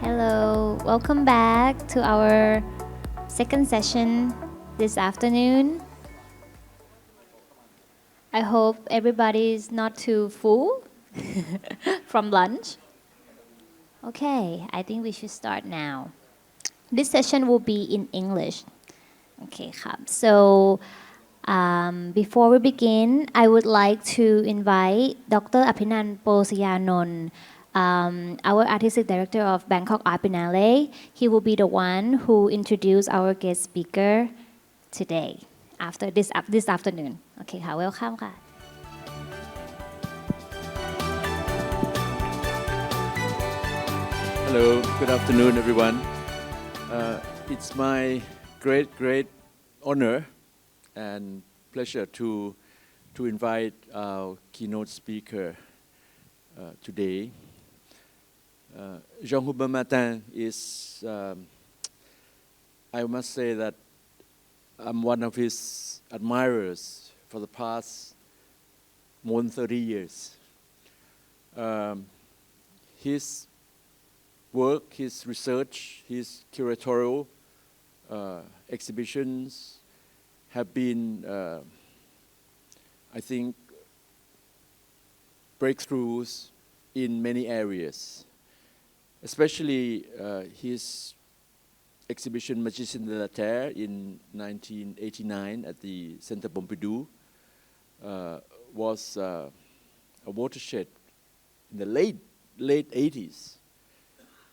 Hello, welcome back to our second session this afternoon. I hope everybody is not too full from lunch. Okay, I think we should start now. This session will be in English. Okay, so before we begin, I would like to invite Dr. Aphinan Posiyanont, our Artistic Director of Bangkok Art Biennale. He will be the one who introduce our guest speaker today, after this afternoon. Okay, welcome. Hello, good afternoon, everyone. It's my great honor and pleasure to invite our keynote speaker today. Jean-Hubert Martin is, I must say that I'm one of his admirers for the past more than 30 years. His work, his research, his curatorial exhibitions have been, I think, breakthroughs in many areas, especially his exhibition Magiciens de la Terre in 1989 at the Centre Pompidou was a watershed in the late 80s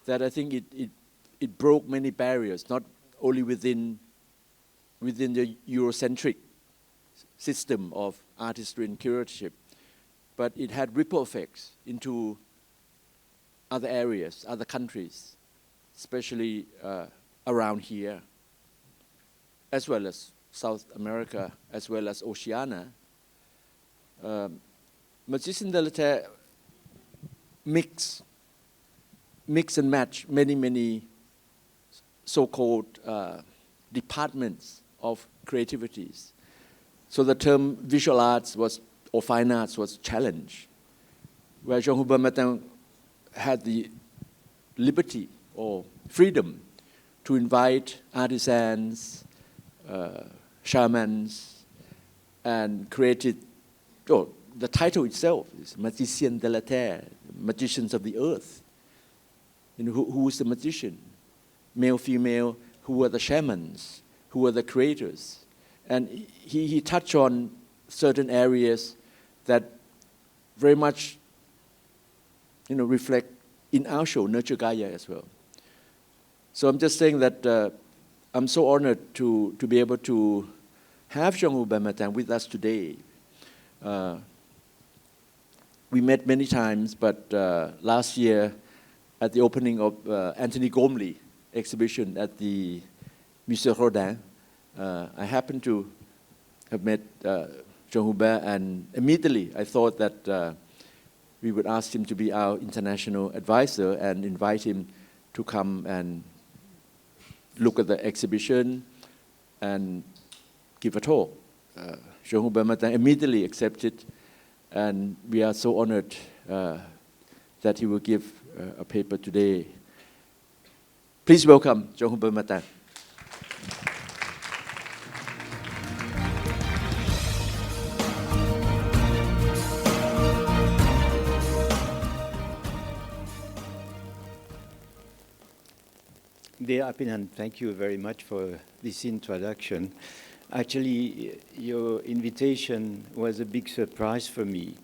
that I think it broke many barriers, not only within the Eurocentric system of artistry and curatorship, but it had ripple effects into other areas, other countries, especially around here, as well as South America, as well as Oceania. Magiciens de la Terre mix and match many so-called departments of creativities. So the term visual arts or fine arts was challenged, where Jean-Hubert Martin had the liberty or freedom to invite artisans, shamans, and created, the title itself is Magiciens de la Terre, magicians of the earth. Who is the magician? Male, female, who were the shamans, who were the creators. And he touched on certain areas that very much reflect in our show, Nurture Gaia, as well. So I'm just saying that I'm so honored to be able to have Jean-Hubert Martin with us today. We met many times, but last year at the opening of Anthony Gormley exhibition at the Musée Rodin, I happened to have met Jean-Hubert, and immediately I thought that we would ask him to be our international advisor and invite him to come and look at the exhibition and give a talk. Jean-Hubert Martin immediately accepted, and we are so honored that he will give a paper today. Please welcome Jean-Hubert Martin. Dear Aphinan, thank you very much for this introduction. Actually, your invitation was a big surprise for me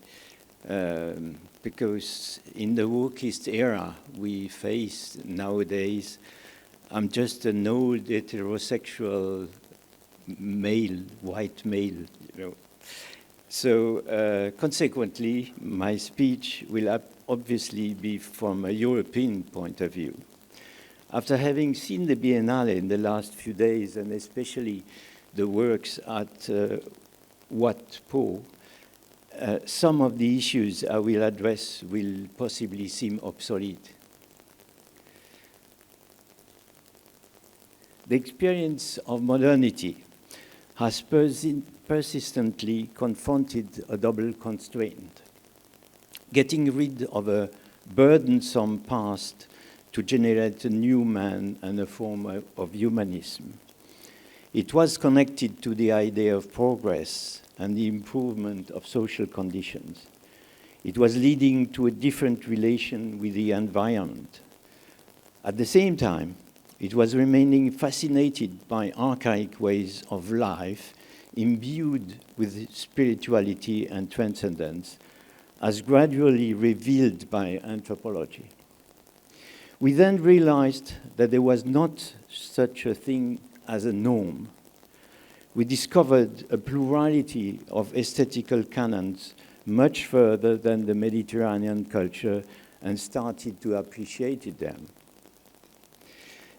because in the wokist era we face nowadays, I'm just an old heterosexual male, white male, So consequently, my speech will obviously be from a European point of view. After having seen the Biennale in the last few days, and especially the works at Wat Po, some of the issues I will address will possibly seem obsolete. The experience of modernity has persistently confronted a double constraint: getting rid of a burdensome past to generate a new man and a form of humanism. It was connected to the idea of progress and the improvement of social conditions. It was leading to a different relation with the environment. At the same time, it was remaining fascinated by archaic ways of life imbued with spirituality and transcendence, as gradually revealed by anthropology. We then realized that there was not such a thing as a norm. We discovered a plurality of aesthetical canons much further than the Mediterranean culture and started to appreciate them.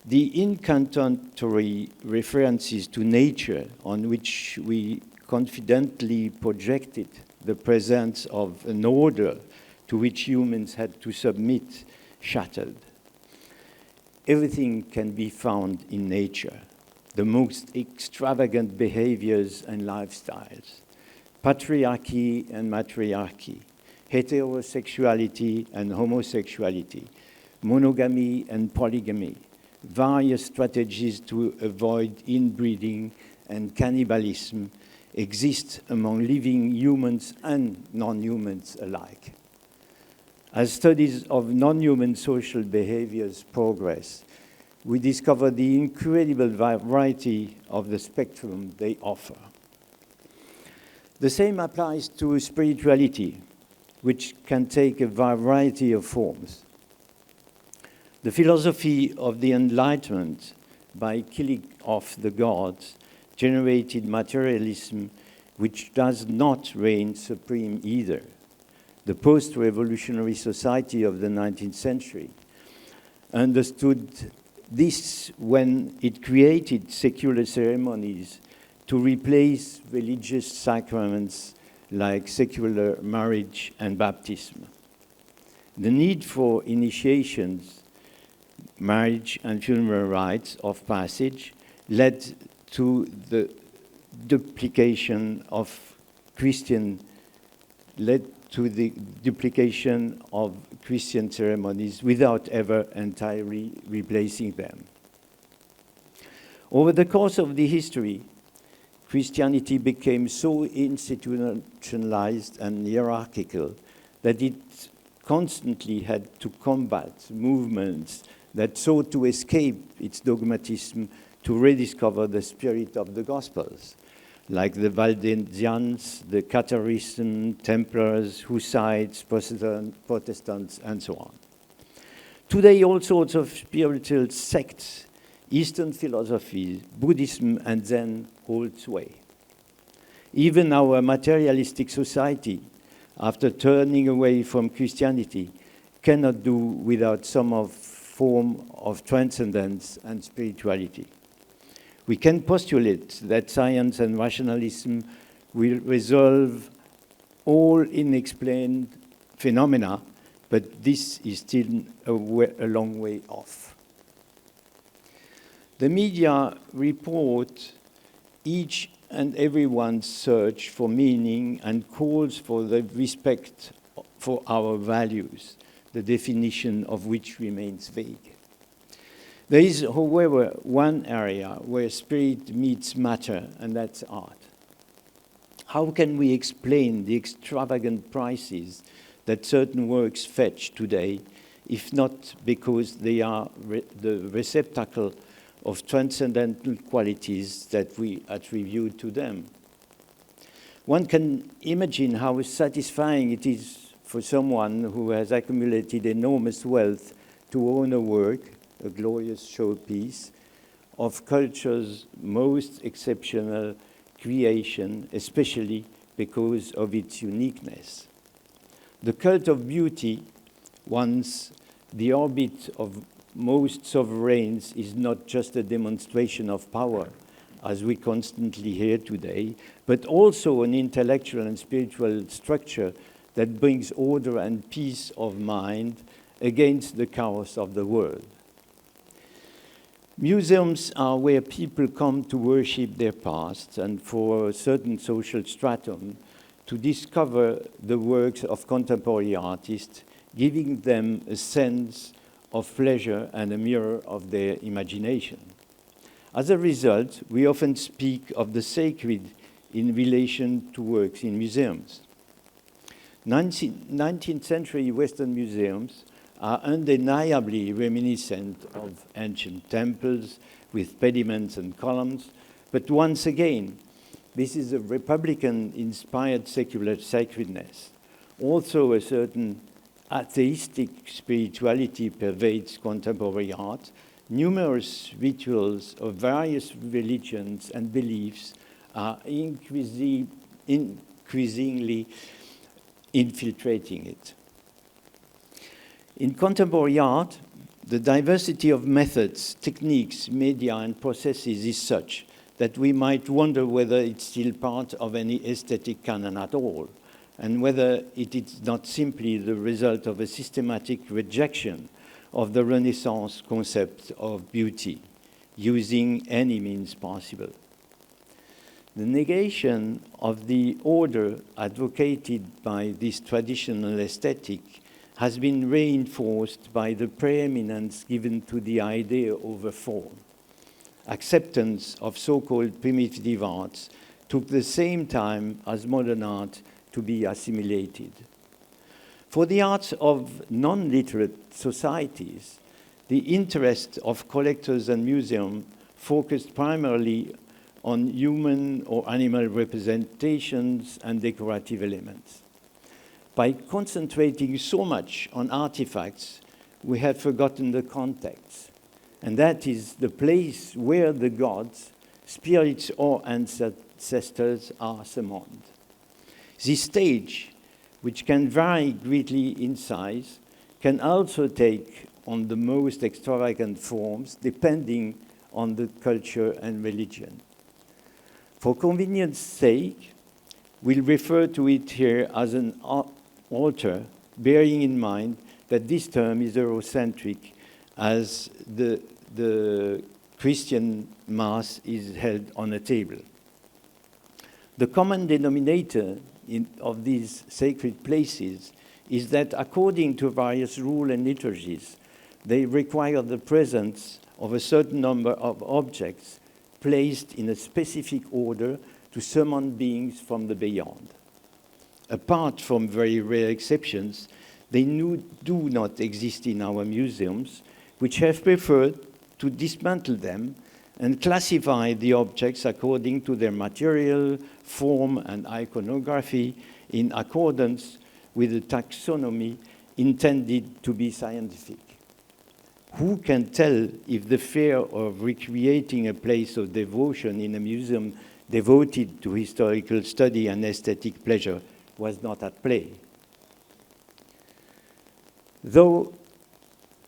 The incantatory references to nature on which we confidently projected the presence of an order to which humans had to submit shattered. Everything can be found in nature, the most extravagant behaviors and lifestyles, patriarchy and matriarchy, heterosexuality and homosexuality, monogamy and polygamy, various strategies to avoid inbreeding and cannibalism exist among living humans and non-humans alike. As studies of non-human social behaviors progress, we discover the incredible variety of the spectrum they offer. The same applies to spirituality, which can take a variety of forms. The philosophy of the Enlightenment, by killing off the gods, generated materialism which does not reign supreme either. The post-revolutionary society of the 19th century understood this when it created secular ceremonies to replace religious sacraments like secular marriage and baptism. The need for initiations, marriage and funeral rites of passage led to the duplication of Christian ceremonies without ever entirely replacing them. Over the course of the history, Christianity became so institutionalized and hierarchical that it constantly had to combat movements that sought to escape its dogmatism to rediscover the spirit of the Gospels, like the Waldensians, the Catharism, Templars, Hussites, Protestants, and so on. Today, all sorts of spiritual sects, Eastern philosophies, Buddhism, and Zen hold sway. Even our materialistic society, after turning away from Christianity, cannot do without some form of transcendence and spirituality. We can postulate that science and rationalism will resolve all unexplained phenomena, but this is still a long way off. The media report each and everyone's search for meaning and calls for the respect for our values, the definition of which remains vague. There is, however, one area where spirit meets matter, and that's art. How can we explain the extravagant prices that certain works fetch today, if not because they are the receptacle of transcendental qualities that we attribute to them? One can imagine how satisfying it is for someone who has accumulated enormous wealth to own a work, a glorious showpiece, of culture's most exceptional creation, especially because of its uniqueness. The cult of beauty, once the orbit of most sovereigns, is not just a demonstration of power, as we constantly hear today, but also an intellectual and spiritual structure that brings order and peace of mind against the chaos of the world. Museums are where people come to worship their past and for a certain social stratum to discover the works of contemporary artists, giving them a sense of pleasure and a mirror of their imagination. As a result, we often speak of the sacred in relation to works in museums. 19th century Western museums are undeniably reminiscent of ancient temples with pediments and columns, but once again, this is a Republican-inspired secular sacredness. Also, a certain atheistic spirituality pervades contemporary art. Numerous rituals of various religions and beliefs are increasingly infiltrating it. In contemporary art, the diversity of methods, techniques, media, and processes is such that we might wonder whether it's still part of any aesthetic canon at all, and whether it is not simply the result of a systematic rejection of the Renaissance concept of beauty, using any means possible. The negation of the order advocated by this traditional aesthetic has been reinforced by the preeminence given to the idea over form. Acceptance of so-called primitive arts took the same time as modern art to be assimilated. For the arts of non-literate societies, the interest of collectors and museums focused primarily on human or animal representations and decorative elements. By concentrating so much on artifacts, we have forgotten the context, and that is the place where the gods, spirits, or ancestors are summoned. This stage, which can vary greatly in size, can also take on the most extravagant forms depending on the culture and religion. For convenience sake, we'll refer to it here as an altar, bearing in mind that this term is Eurocentric, as the Christian Mass is held on a table. The common denominator of these sacred places is that according to various rules and liturgies, they require the presence of a certain number of objects placed in a specific order to summon beings from the beyond. Apart from very rare exceptions, they do not exist in our museums, which have preferred to dismantle them and classify the objects according to their material, form, and iconography in accordance with a taxonomy intended to be scientific. Who can tell if the fear of recreating a place of devotion in a museum devoted to historical study and aesthetic pleasure was not at play? Though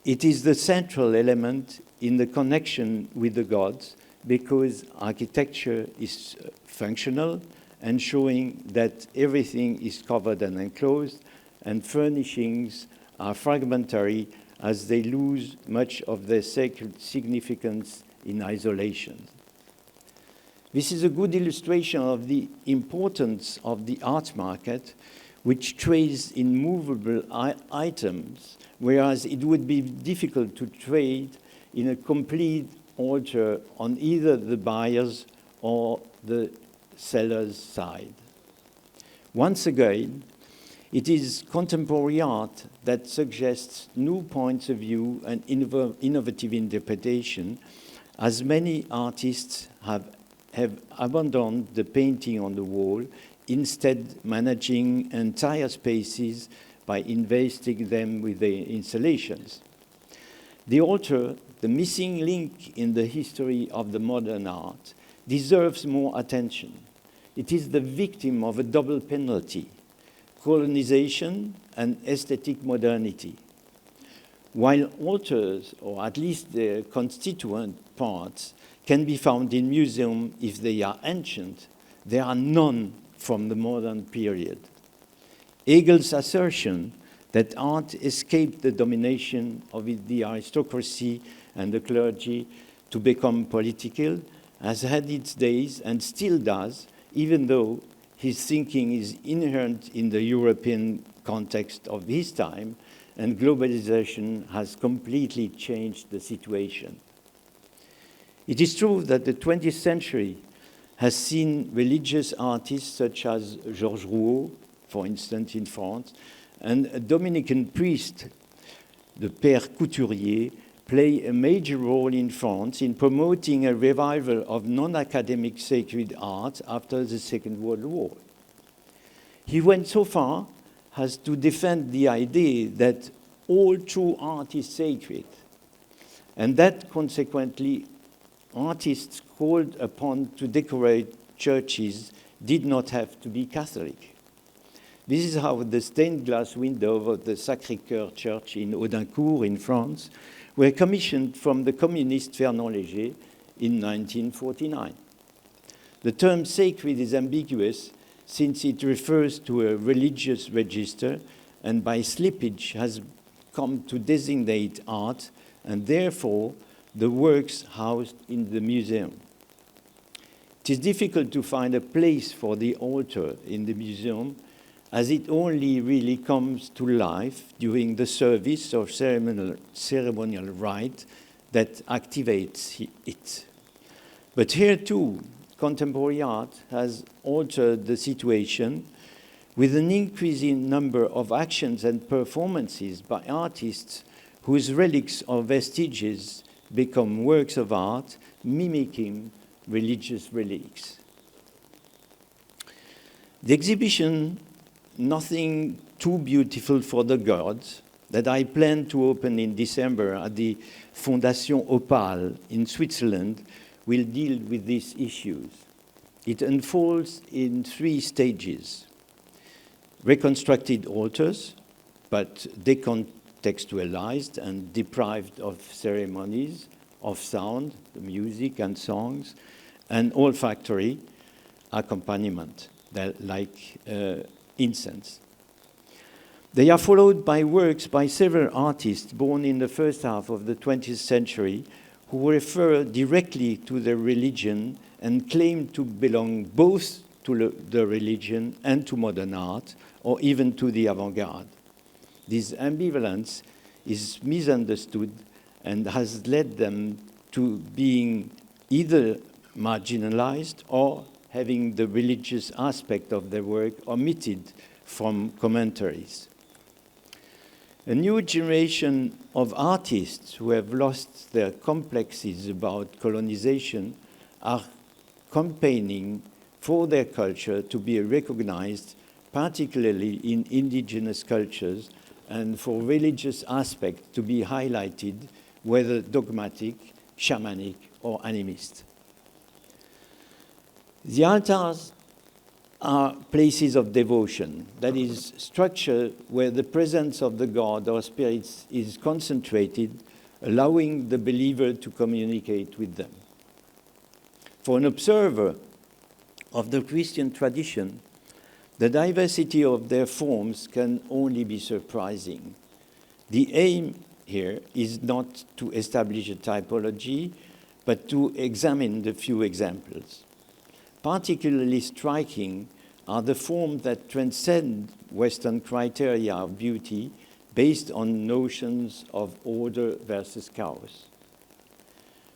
it is the central element in the connection with the gods, because architecture is functional and showing that everything is covered and enclosed, and furnishings are fragmentary as they lose much of their sacred significance in isolation. This is a good illustration of the importance of the art market, which trades in movable items, whereas it would be difficult to trade in a complete altar on either the buyer's or the seller's side. Once again, it is contemporary art that suggests new points of view and innovative interpretation, as many artists have abandoned the painting on the wall, instead managing entire spaces by investing them with their installations. The altar, the missing link in the history of the modern art, deserves more attention. It is the victim of a double penalty: colonization and aesthetic modernity. While altars, or at least their constituent parts, can be found in museums if they are ancient, there are none from the modern period. Hegel's assertion that art escaped the domination of the aristocracy and the clergy to become political has had its days and still does, even though his thinking is inherent in the European context of his time and globalization has completely changed the situation. It is true that the 20th century has seen religious artists such as Georges Rouault, for instance, in France, and a Dominican priest, the Père Couturier, play a major role in France in promoting a revival of non-academic sacred art after the Second World War. He went so far as to defend the idea that all true art is sacred, and that consequently artists called upon to decorate churches did not have to be Catholic. This is how the stained glass windows of the Sacré-Cœur Church in Audincourt in France were commissioned from the communist Fernand Léger in 1949. The term sacred is ambiguous since it refers to a religious register and by slippage has come to designate art and therefore the works housed in the museum. It is difficult to find a place for the altar in the museum as it only really comes to life during the service or ceremonial rite that activates it. But here too, contemporary art has altered the situation with an increasing number of actions and performances by artists whose relics or vestiges become works of art mimicking religious relics. The exhibition Nothing Too Beautiful for the Gods that I plan to open in December at the Fondation Opal in Switzerland will deal with these issues. It unfolds in 3 stages. Reconstructed altars, but decontextualized and deprived of ceremonies, of sound, the music and songs, and olfactory accompaniment, like incense. They are followed by works by several artists born in the first half of the 20th century who refer directly to their religion and claim to belong both to the religion and to modern art, or even to the avant-garde. This ambivalence is misunderstood and has led them to being either marginalized or having the religious aspect of their work omitted from commentaries. A new generation of artists who have lost their complexes about colonization are campaigning for their culture to be recognized, particularly in indigenous cultures, and for religious aspects to be highlighted, whether dogmatic, shamanic, or animist. The altars are places of devotion, that is, structure where the presence of the god or spirits is concentrated, allowing the believer to communicate with them. For an observer of the Christian tradition, the diversity of their forms can only be surprising. The aim here is not to establish a typology, but to examine the few examples. Particularly striking are the forms that transcend Western criteria of beauty based on notions of order versus chaos.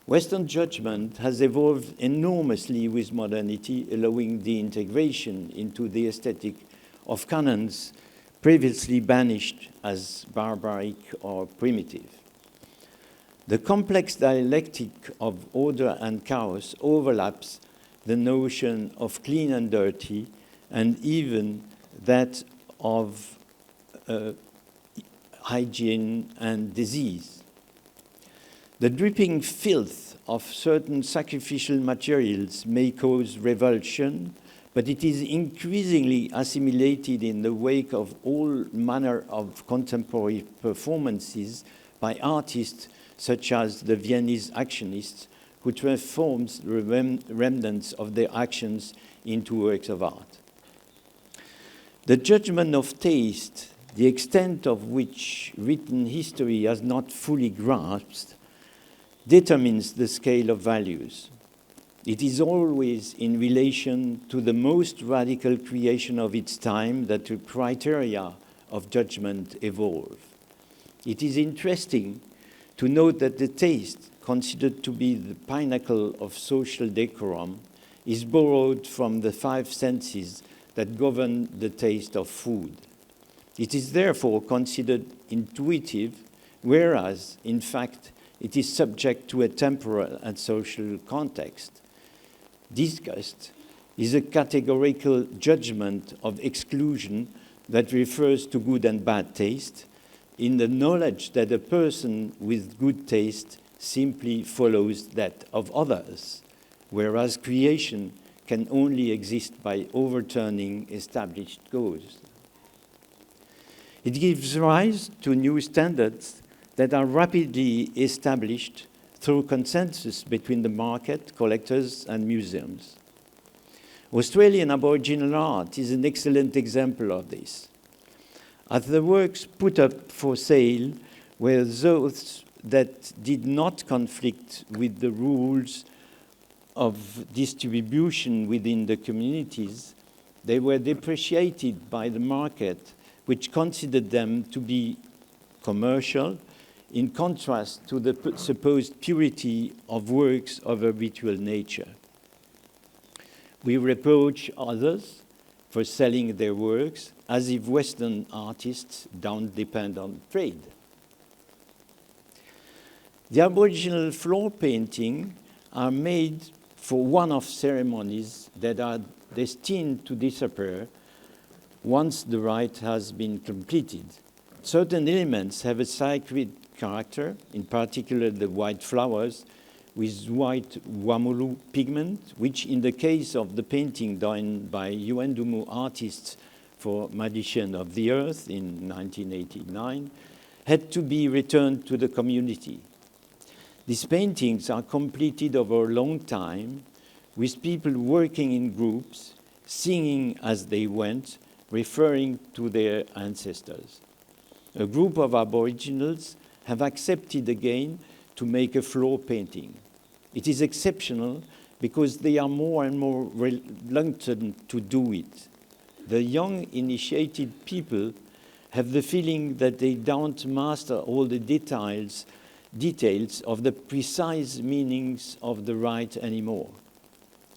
Western judgment has evolved enormously with modernity, allowing the integration into the aesthetic of canons previously banished as barbaric or primitive. The complex dialectic of order and chaos overlaps the notion of clean and dirty, and even that of hygiene and disease. The dripping filth of certain sacrificial materials may cause revulsion, but it is increasingly assimilated in the wake of all manner of contemporary performances by artists such as the Viennese actionists, who transforms the remnants of their actions into works of art. The judgment of taste, the extent of which written history has not fully grasped, determines the scale of values. It is always in relation to the most radical creation of its time that the criteria of judgment evolve. It is interesting to note that the taste, considered to be the pinnacle of social decorum, is borrowed from the five senses that govern the taste of food. It is therefore considered intuitive, whereas, in fact, it is subject to a temporal and social context. Disgust is a categorical judgment of exclusion that refers to good and bad taste, in the knowledge that a person with good taste simply follows that of others, whereas creation can only exist by overturning established codes. It gives rise to new standards that are rapidly established through consensus between the market, collectors, and museums. Australian Aboriginal art is an excellent example of this. As the works put up for sale were those that did not conflict with the rules of distribution within the communities, they were depreciated by the market, which considered them to be commercial, in contrast to the supposed purity of works of a ritual nature. We reproach others for selling their works as if Western artists don't depend on trade. The Aboriginal floor paintings are made for one-off ceremonies that are destined to disappear once the rite has been completed. Certain elements have a sacred character, in particular the white flowers with white wamulu pigment, which in the case of the painting done by Yuendumu artists for Magician of the Earth in 1989, had to be returned to the community. These paintings are completed over a long time, with people working in groups, singing as they went, referring to their ancestors. A group of Aboriginals have accepted again to make a floor painting. It is exceptional because they are more and more reluctant to do it. The young initiated people have the feeling that they don't master all the details of the precise meanings of the rite anymore.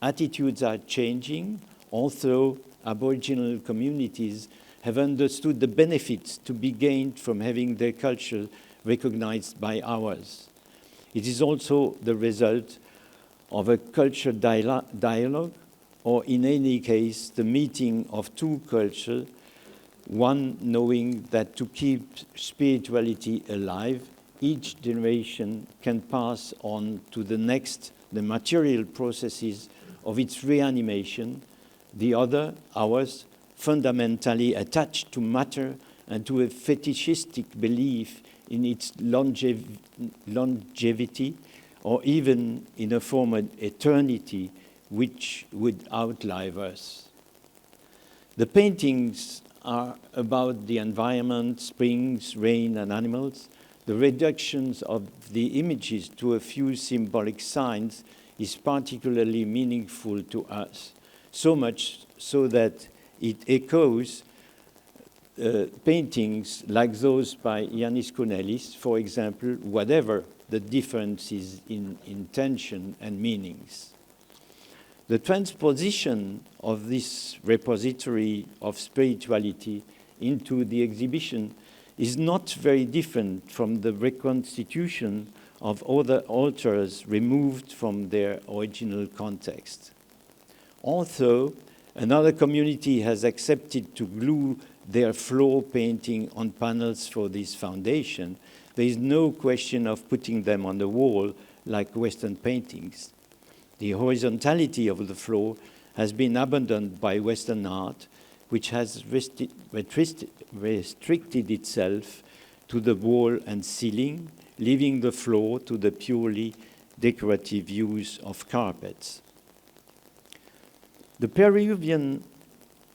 Attitudes are changing, although Aboriginal communities have understood the benefits to be gained from having their culture recognized by ours. It is also the result of a culture dialogue, or in any case, the meeting of two cultures, one knowing that to keep spirituality alive, each generation can pass on to the next the material processes of its reanimation, the other, ours, fundamentally attached to matter and to a fetishistic belief in its longevity, or even in a form of eternity which would outlive us. The paintings are about the environment, springs, rain, and animals. The reductions of the images to a few symbolic signs is particularly meaningful to us, so much so that it echoes paintings like those by Yannis Kounelis, for example, whatever the differences in intention and meanings. The transposition of this repository of spirituality into the exhibition is not very different from the reconstitution of other altars removed from their original context. Although another community has accepted to glue their floor painting on panels for this foundation, there is no question of putting them on the wall like Western paintings. The horizontality of the floor has been abandoned by Western art, which has restricted itself to the wall and ceiling, leaving the floor to the purely decorative use of carpets. The Peruvian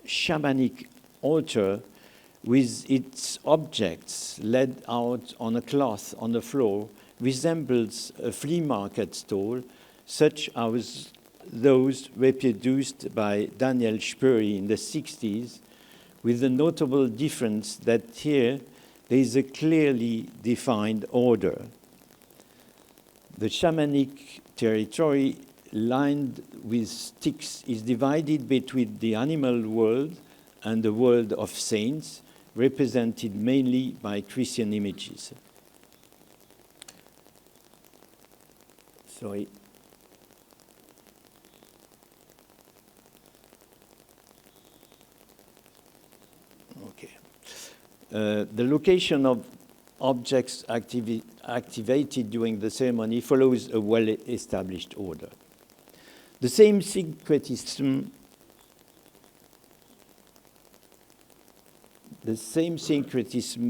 shamanic altar, with its objects laid out on a cloth on the floor, resembles a flea market stall, such as those reproduced by Daniel Spurri in the 60s, with the notable difference that here there is a clearly defined order. The shamanic territory lined with sticks is divided between the animal world and the world of saints, represented mainly by Christian images. Sorry. Okay. The location of objects activated during the ceremony follows a well-established order. The same syncretism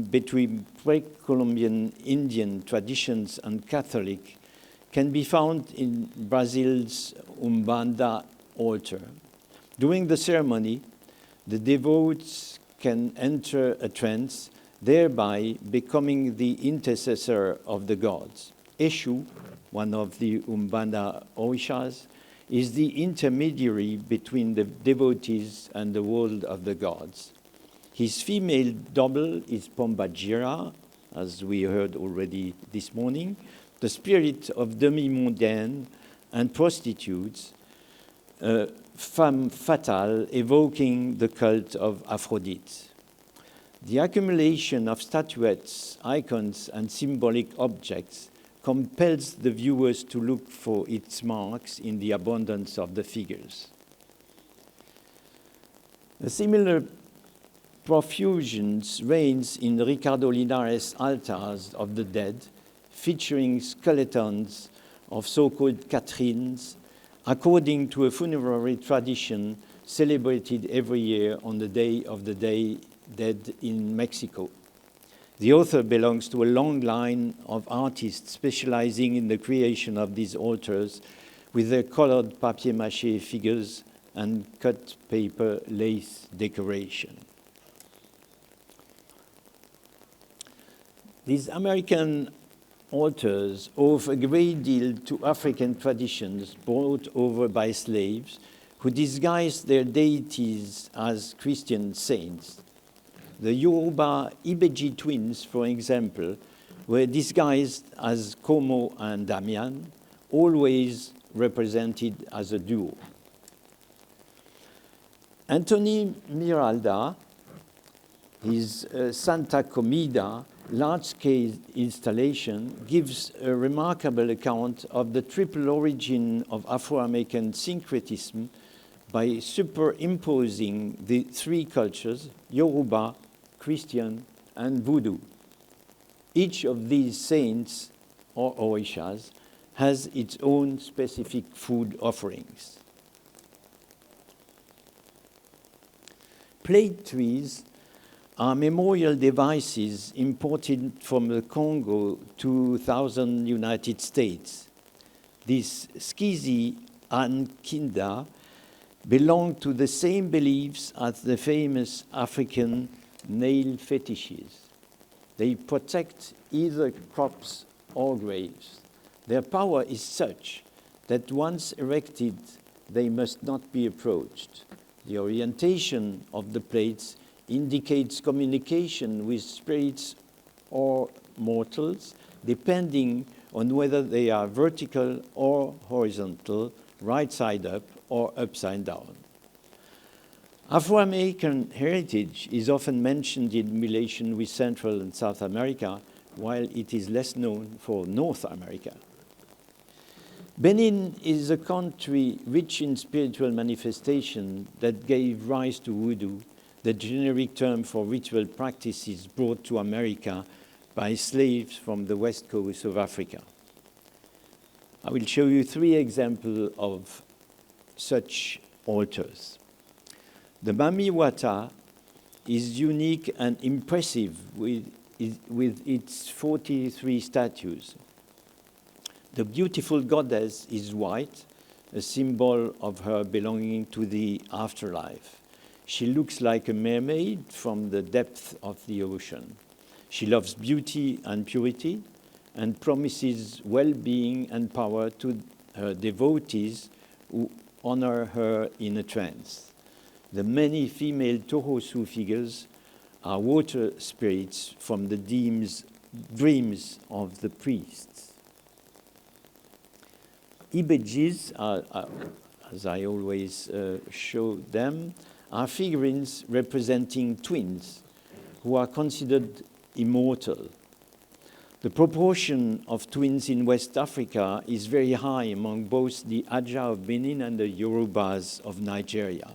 between pre-Columbian Indian traditions and Catholic can be found in Brazil's Umbanda altar. During the ceremony, the devotees can enter a trance, thereby becoming the intercessor of the gods. Eshu, one of the Umbanda Orishas, is the intermediary between the devotees and the world of the gods. His female double is Pombagira, as we heard already this morning, the spirit of demi-mondaine and prostitutes, femme fatale evoking the cult of Aphrodite. The accumulation of statuettes, icons, and symbolic objects compels the viewers to look for its marks in the abundance of the figures. A similar profusion reigns in Ricardo Linares' altars of the dead, featuring skeletons of so-called Catrines, according to a funerary tradition celebrated every year on the Day of the Dead in Mexico. The author belongs to a long line of artists specializing in the creation of these altars with their colored papier-mâché figures and cut paper lace decoration. These American altars owe a great deal to African traditions brought over by slaves who disguised their deities as Christian saints. The Yoruba Ibeji twins, for example, were disguised as Como and Damian, always represented as a duo. Anthony Miralda, his Santa Comida large-scale installation, gives a remarkable account of the triple origin of Afro-American syncretism by superimposing the three cultures, Yoruba, Christian, and Voodoo. Each of these saints, or Orishas, has its own specific food offerings. Plate trees are memorial devices imported from the Congo to 2000 United States. These Skizi and Kinda belong to the same beliefs as the famous African nail fetishes. They protect either crops or graves. Their power is such that once erected, they must not be approached. The orientation of the plates indicates communication with spirits or mortals, depending on whether they are vertical or horizontal, right side up or upside down. Afro-American heritage is often mentioned in relation with Central and South America, while it is less known for North America. Benin is a country rich in spiritual manifestation that gave rise to voodoo, the generic term for ritual practices brought to America by slaves from the west coast of Africa. I will show you three examples of such altars. The Mami Wata is unique and impressive with its 43 statues. The beautiful goddess is white, a symbol of her belonging to the afterlife. She looks like a mermaid from the depth of the ocean. She loves beauty and purity and promises well-being and power to her devotees who honor her in a trance. The many female Tohosu figures are water spirits from the dreams of the priests. Images, as I always show them, are figurines representing twins who are considered immortal. The proportion of twins in West Africa is very high among both the Aja of Benin and the Yorubas of Nigeria.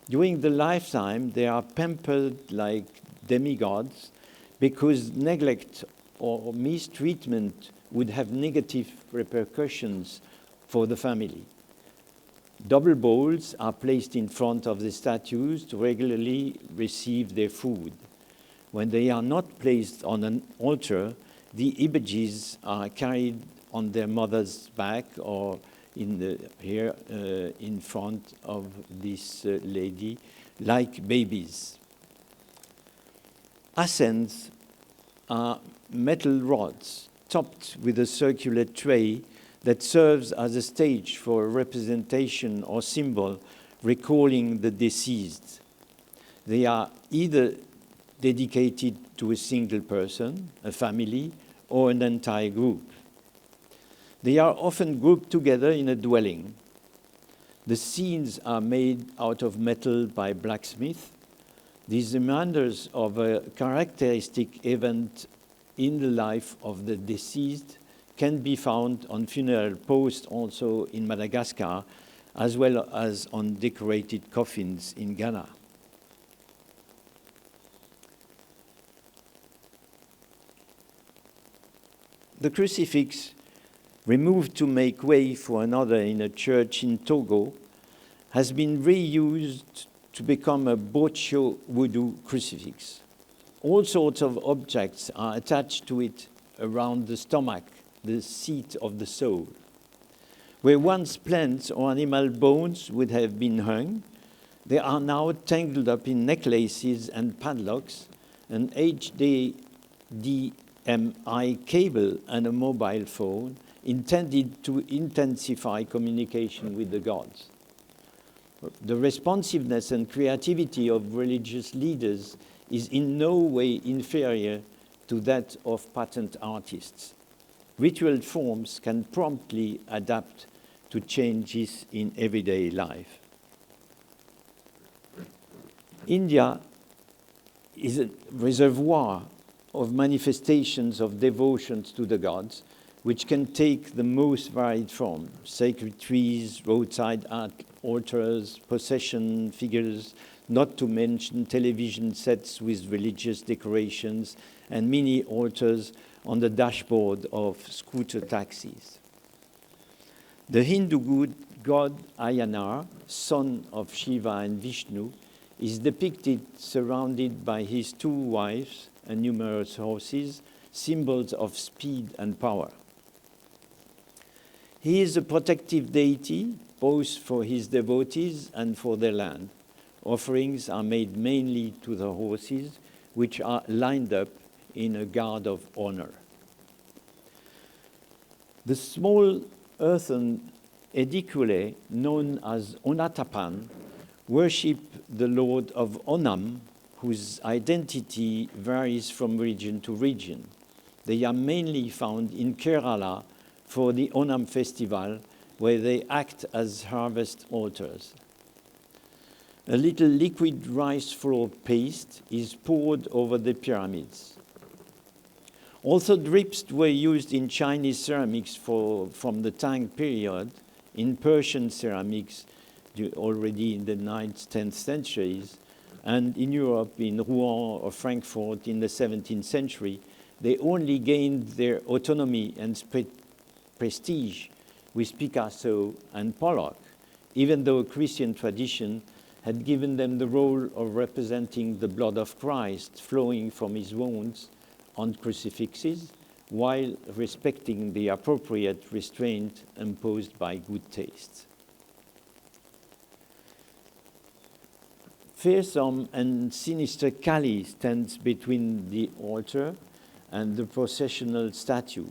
During the lifetime, they are pampered like demigods because neglect or mistreatment would have negative repercussions for the family. Double bowls are placed in front of the statues to regularly receive their food. When they are not placed on an altar, the images are carried on their mother's back or here in front of this lady, like babies. Ascens are metal rods topped with a circular tray that serves as a stage for a representation or symbol recalling the deceased. They are either dedicated to a single person, a family, or an entire group. They are often grouped together in a dwelling. The scenes are made out of metal by blacksmith. These reminders of a characteristic event in the life of the deceased can be found on funeral posts also in Madagascar, as well as on decorated coffins in Ghana. The crucifix, removed to make way for another in a church in Togo, has been reused to become a Bocho voodoo crucifix. All sorts of objects are attached to it around the stomach, the seat of the soul. Where once plants or animal bones would have been hung, they are now tangled up in necklaces and padlocks, an HDMI cable and a mobile phone intended to intensify communication with the gods. The responsiveness and creativity of religious leaders is in no way inferior to that of patent artists. Ritual forms can promptly adapt to changes in everyday life. India is a reservoir of manifestations of devotions to the gods, which can take the most varied form: sacred trees, roadside altars, procession figures, not to mention television sets with religious decorations and mini altars on the dashboard of scooter taxis. The Hindu god Ayanar, son of Shiva and Vishnu, is depicted surrounded by his two wives and numerous horses, symbols of speed and power. He is a protective deity, both for his devotees and for their land. Offerings are made mainly to the horses, which are lined up in a guard of honor. The small earthen edicule, known as Onatapan, worship the Lord of Onam, whose identity varies from region to region. They are mainly found in Kerala for the Onam festival, where they act as harvest altars. A little liquid rice flour paste is poured over the pyramids. Also, drips were used in Chinese ceramics from the Tang period, in Persian ceramics already in the 9th, 10th centuries, and in Europe, in Rouen or Frankfurt in the 17th century. They only gained their autonomy and prestige with Picasso and Pollock, even though a Christian tradition had given them the role of representing the blood of Christ flowing from his wounds on crucifixes, while respecting the appropriate restraint imposed by good taste. Fearsome and sinister Kali stands between the altar and the processional statue.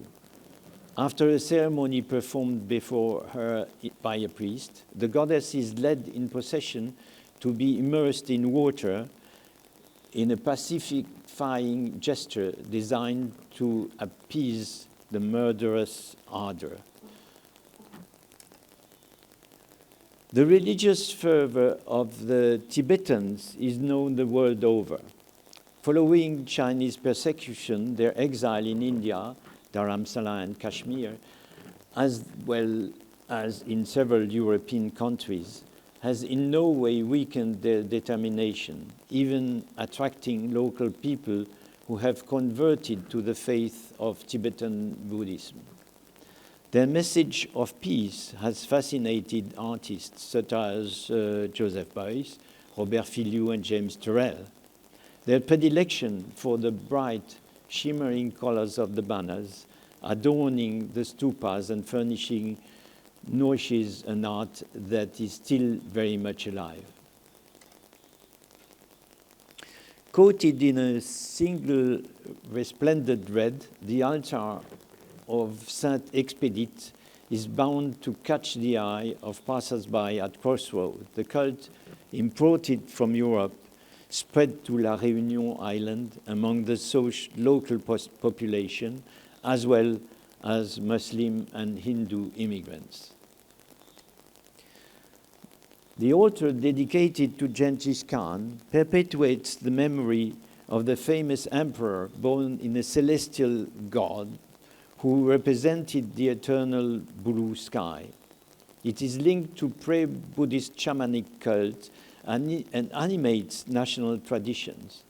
After a ceremony performed before her by a priest, the goddess is led in procession to be immersed in water in a pacifying gesture designed to appease the murderous ardor. The religious fervor of the Tibetans is known the world over. Following Chinese persecution, their exile in India, Dharamsala and Kashmir, as well as in several European countries, has in no way weakened their determination, even attracting local people who have converted to the faith of Tibetan Buddhism. Their message of peace has fascinated artists such as Joseph Beuys, Robert Filiou, and James Turrell. Their predilection for the bright, shimmering colors of the banners, adorning the stupas and furnishing nourishes an art that is still very much alive. Coated in a single resplendent red, the altar of Saint Expedite is bound to catch the eye of passers-by at crossroads. The cult, imported from Europe, spread to La Réunion Island among the local population, as well as Muslim and Hindu immigrants. The altar dedicated to Genghis Khan perpetuates the memory of the famous emperor born in a celestial god who represented the eternal blue sky. It is linked to pre-Buddhist shamanic cults and animates national traditions.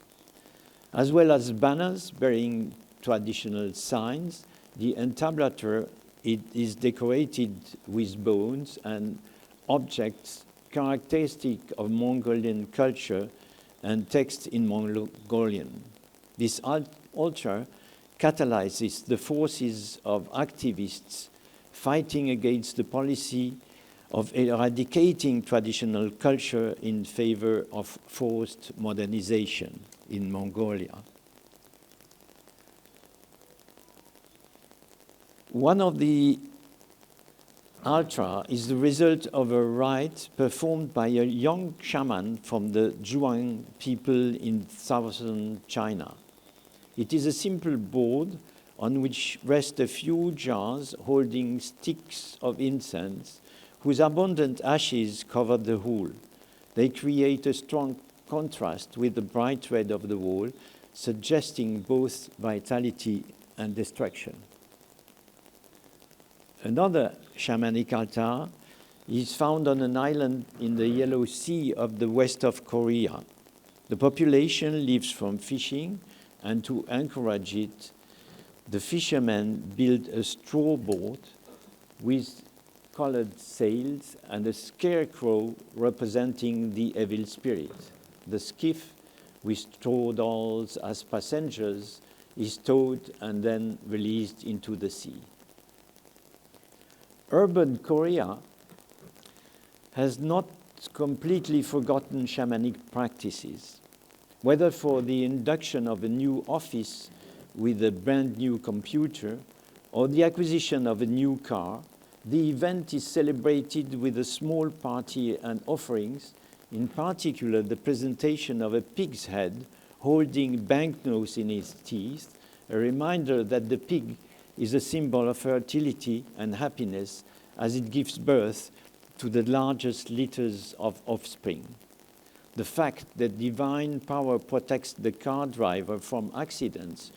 As well as banners bearing traditional signs, the entablature is decorated with bones and objects characteristic of Mongolian culture and text in Mongolian. This altar catalyzes the forces of activists fighting against the policy of eradicating traditional culture in favor of forced modernization in Mongolia. One of the altar is the result of a rite performed by a young shaman from the Zhuang people in southern China. It is a simple board on which rest a few jars holding sticks of incense, whose abundant ashes cover the whole. They create a strong contrast with the bright red of the wall, suggesting both vitality and destruction. Another shamanic altar is found on an island in the Yellow Sea of the west of Korea. The population lives from fishing, and to encourage it, the fishermen build a straw boat with colored sails and a scarecrow representing the evil spirit. The skiff, with straw dolls as passengers, is towed and then released into the sea. Urban Korea has not completely forgotten shamanic practices. Whether for the induction of a new office with a brand new computer or the acquisition of a new car, the event is celebrated with a small party and offerings, in particular the presentation of a pig's head holding banknotes in its teeth, a reminder that the pig is a symbol of fertility and happiness as it gives birth to the largest litters of offspring. The fact that divine power protects the car driver from accidents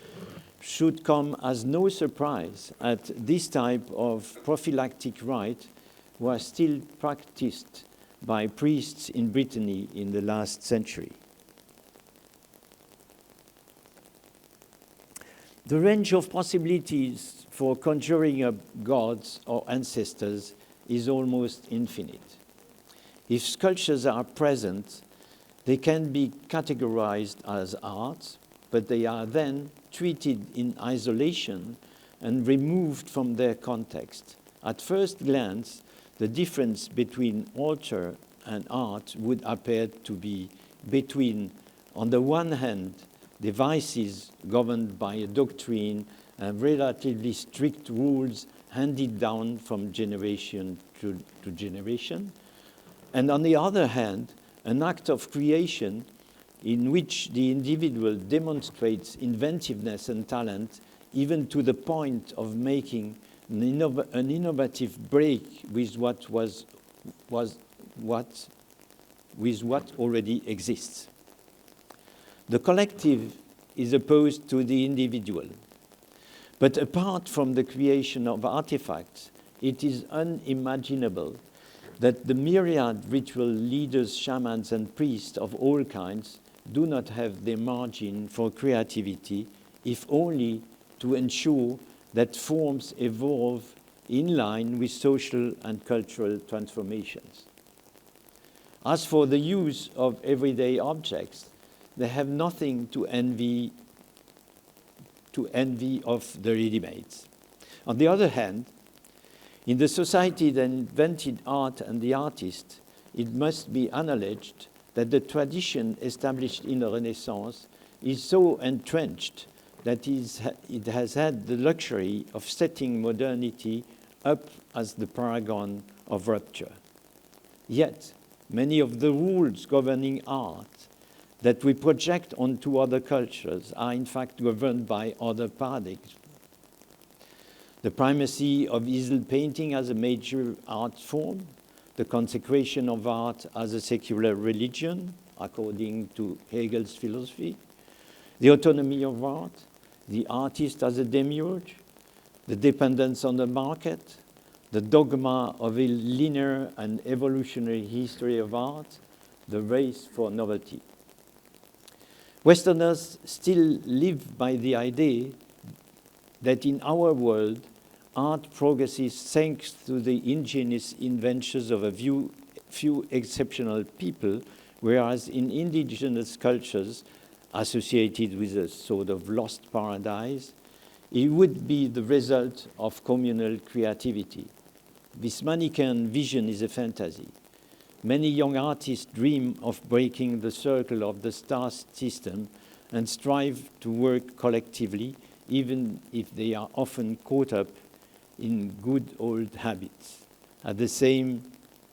should come as no surprise, as this type of prophylactic rite was still practiced by priests in Brittany in the last century. The range of possibilities for conjuring up gods or ancestors is almost infinite. If sculptures are present, they can be categorized as art, but they are then treated in isolation and removed from their context. At first glance, the difference between altar and art would appear to be between, on the one hand, devices governed by a doctrine and relatively strict rules handed down from generation to generation, and on the other hand, an act of creation in which the individual demonstrates inventiveness and talent, even to the point of making an innovative break with what already exists. The collective is opposed to the individual. But apart from the creation of artifacts, it is unimaginable that the myriad ritual leaders, shamans, and priests of all kinds do not have their margin for creativity, if only to ensure that forms evolve in line with social and cultural transformations. As for the use of everyday objects, they have nothing to envy of the ready-mades. On the other hand, in the society that invented art and the artist, it must be acknowledged that the tradition established in the Renaissance is so entrenched that it has had the luxury of setting modernity up as the paragon of rupture. Yet, many of the rules governing art that we project onto other cultures are in fact governed by other paradigms. The primacy of easel painting as a major art form, the consecration of art as a secular religion, according to Hegel's philosophy, the autonomy of art, the artist as a demiurge, the dependence on the market, the dogma of a linear and evolutionary history of art, the race for novelty. Westerners still live by the idea that in our world, art progresses thanks to the ingenious inventions of a few exceptional people, whereas in indigenous cultures associated with a sort of lost paradise, it would be the result of communal creativity. This Manichaean vision is a fantasy. Many young artists dream of breaking the circle of the star system and strive to work collectively, even if they are often caught up in good old habits. At the same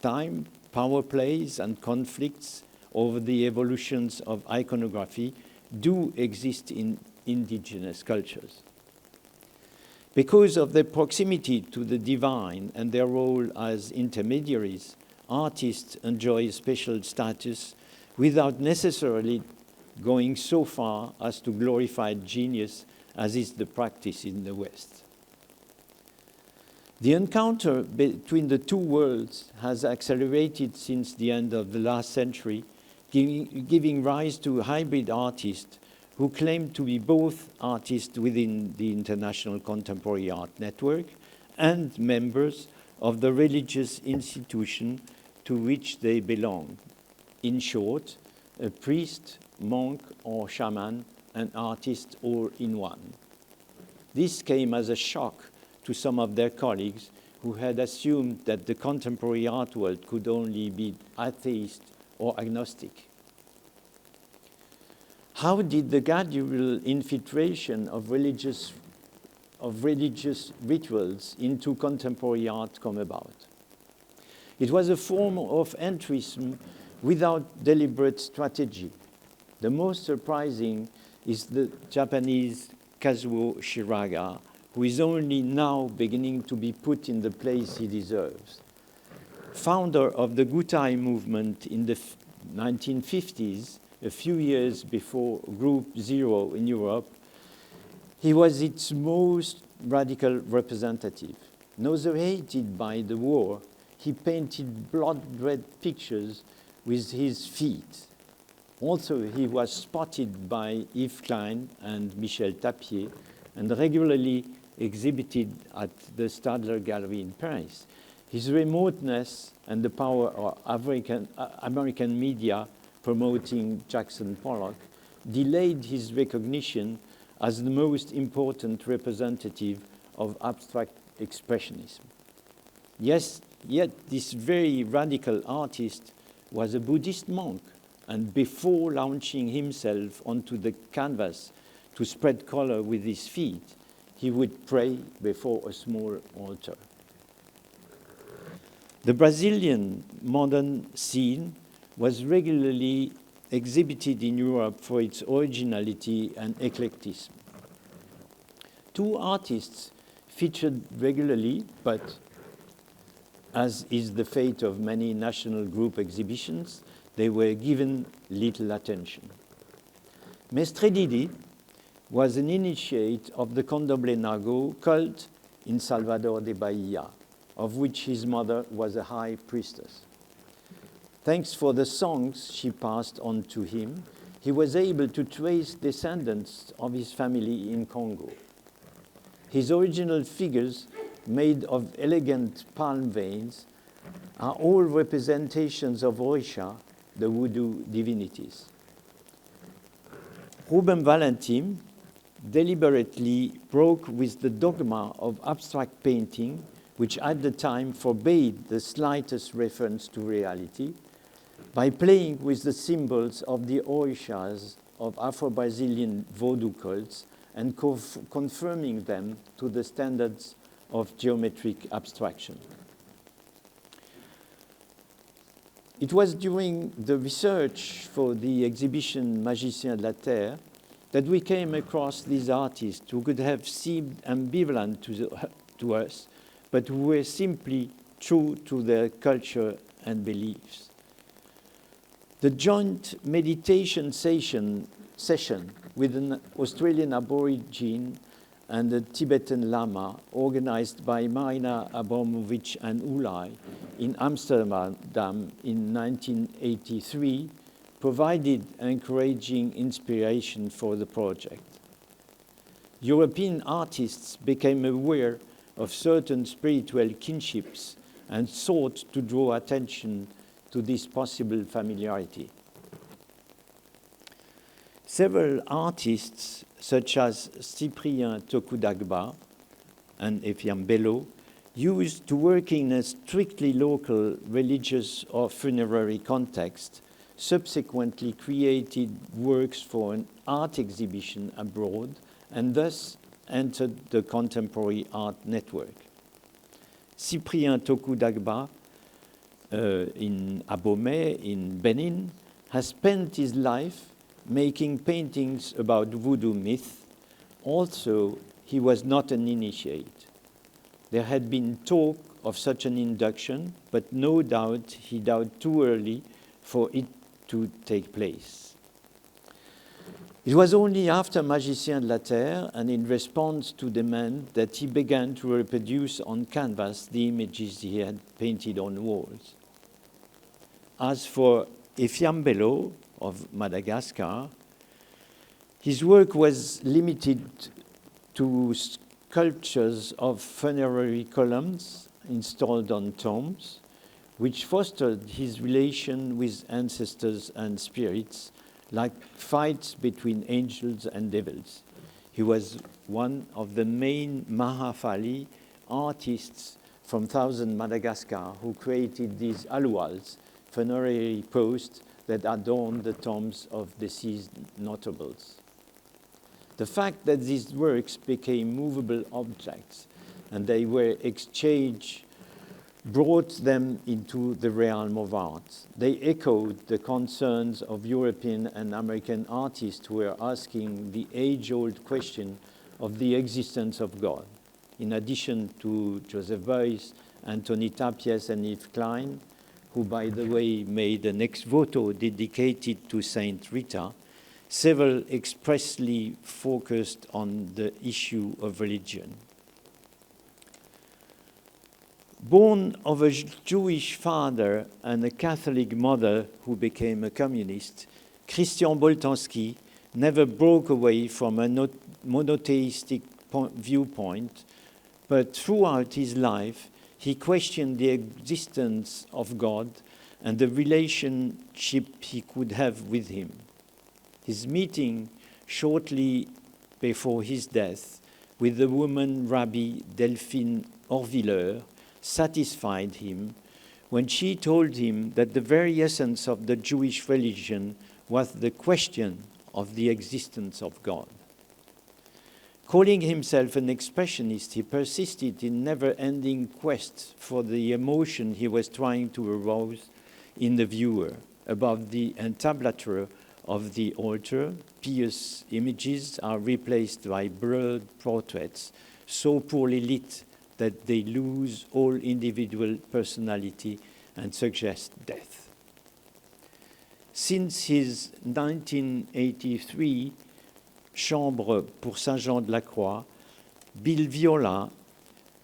time, power plays and conflicts over the evolutions of iconography do exist in indigenous cultures. Because of their proximity to the divine and their role as intermediaries, artists enjoy special status without necessarily going so far as to glorify genius, as is the practice in the West. The encounter between the two worlds has accelerated since the end of the last century, giving rise to hybrid artists who claim to be both artists within the International Contemporary Art Network and members of the religious institution to which they belong. In short, a priest, monk, or shaman, an artist all in one. This came as a shock to some of their colleagues who had assumed that the contemporary art world could only be atheist or agnostic. How did the gradual infiltration of religious rituals into contemporary art come about? It was a form of entrism without deliberate strategy. The most surprising is the Japanese Kazuo Shiraga, who is only now beginning to be put in the place he deserves. Founder of the Gutai movement in the 1950s, a few years before Group Zero in Europe, he was its most radical representative. Nauseated by the war, he painted blood-red pictures with his feet. Also, he was spotted by Yves Klein and Michel Tapier and regularly exhibited at the Stadler Gallery in Paris. His remoteness and the power of American media promoting Jackson Pollock delayed his recognition as the most important representative of abstract expressionism. Yes, yet this very radical artist was a Buddhist monk, and before launching himself onto the canvas to spread color with his feet, he would pray before a small altar. The Brazilian modern scene was regularly exhibited in Europe for its originality and eclecticism. Two artists featured regularly, but as is the fate of many national group exhibitions, they were given little attention. Mestre Didi was an initiate of the Candomblé Nago cult in Salvador de Bahia, of which his mother was a high priestess. Thanks for the songs she passed on to him, he was able to trace descendants of his family in Congo. His original figures, made of elegant palm veins, are all representations of Orisha, the voodoo divinities. Ruben Valentim deliberately broke with the dogma of abstract painting, which at the time forbade the slightest reference to reality, by playing with the symbols of the Orishas of Afro-Brazilian voodoo cults and confirming them to the standards of geometric abstraction. It was during the research for the exhibition Magiciens de la Terre that we came across these artists who could have seemed ambivalent to us, but who were simply true to their culture and beliefs. The joint meditation session with an Australian Aborigine and a Tibetan Lama, organized by Marina Abramovich and Ulay in Amsterdam in 1983, provided encouraging inspiration for the project. European artists became aware of certain spiritual kinships and sought to draw attention to this possible familiarity. Several artists, such as Cyprien Tokudagba and Efiam Bello, used to work in a strictly local religious or funerary context, subsequently created works for an art exhibition abroad and thus entered the contemporary art network. Cyprien Tokudagba in Abomey in Benin has spent his life making paintings about voodoo myth. Also, he was not an initiate. There had been talk of such an induction, but no doubt he died too early for it to take place. It was only after Magiciens de la Terre and in response to demand that he began to reproduce on canvas the images he had painted on walls. As for Efiam Bello of Madagascar, his work was limited to sculptures of funerary columns installed on tombs, which fostered his relation with ancestors and spirits, like fights between angels and devils. He was one of the main Mahafali artists from Thousand Madagascar who created these aluals, funerary posts that adorned the tombs of deceased notables. The fact that these works became movable objects and they were exchanged brought them into the realm of art. They echoed the concerns of European and American artists who were asking the age-old question of the existence of God. In addition to Joseph Beuys, Anthony Tapies, and Yves Klein, who, by the way, made an ex voto dedicated to Saint Rita, several expressly focused on the issue of religion. Born of a Jewish father and a Catholic mother who became a communist, Christian Boltanski never broke away from a monotheistic viewpoint, but throughout his life, he questioned the existence of God and the relationship he could have with him. His meeting shortly before his death with the woman Rabbi Delphine Orvilleur satisfied him when she told him that the very essence of the Jewish religion was the question of the existence of God. Calling himself an expressionist, he persisted in never-ending quest for the emotion he was trying to arouse in the viewer above the entablature of the altar, pious images are replaced by blurred portraits so poorly lit that they lose all individual personality and suggest death. Since his 1983 Chambre pour Saint-Jean-de-la-Croix, Bill Viola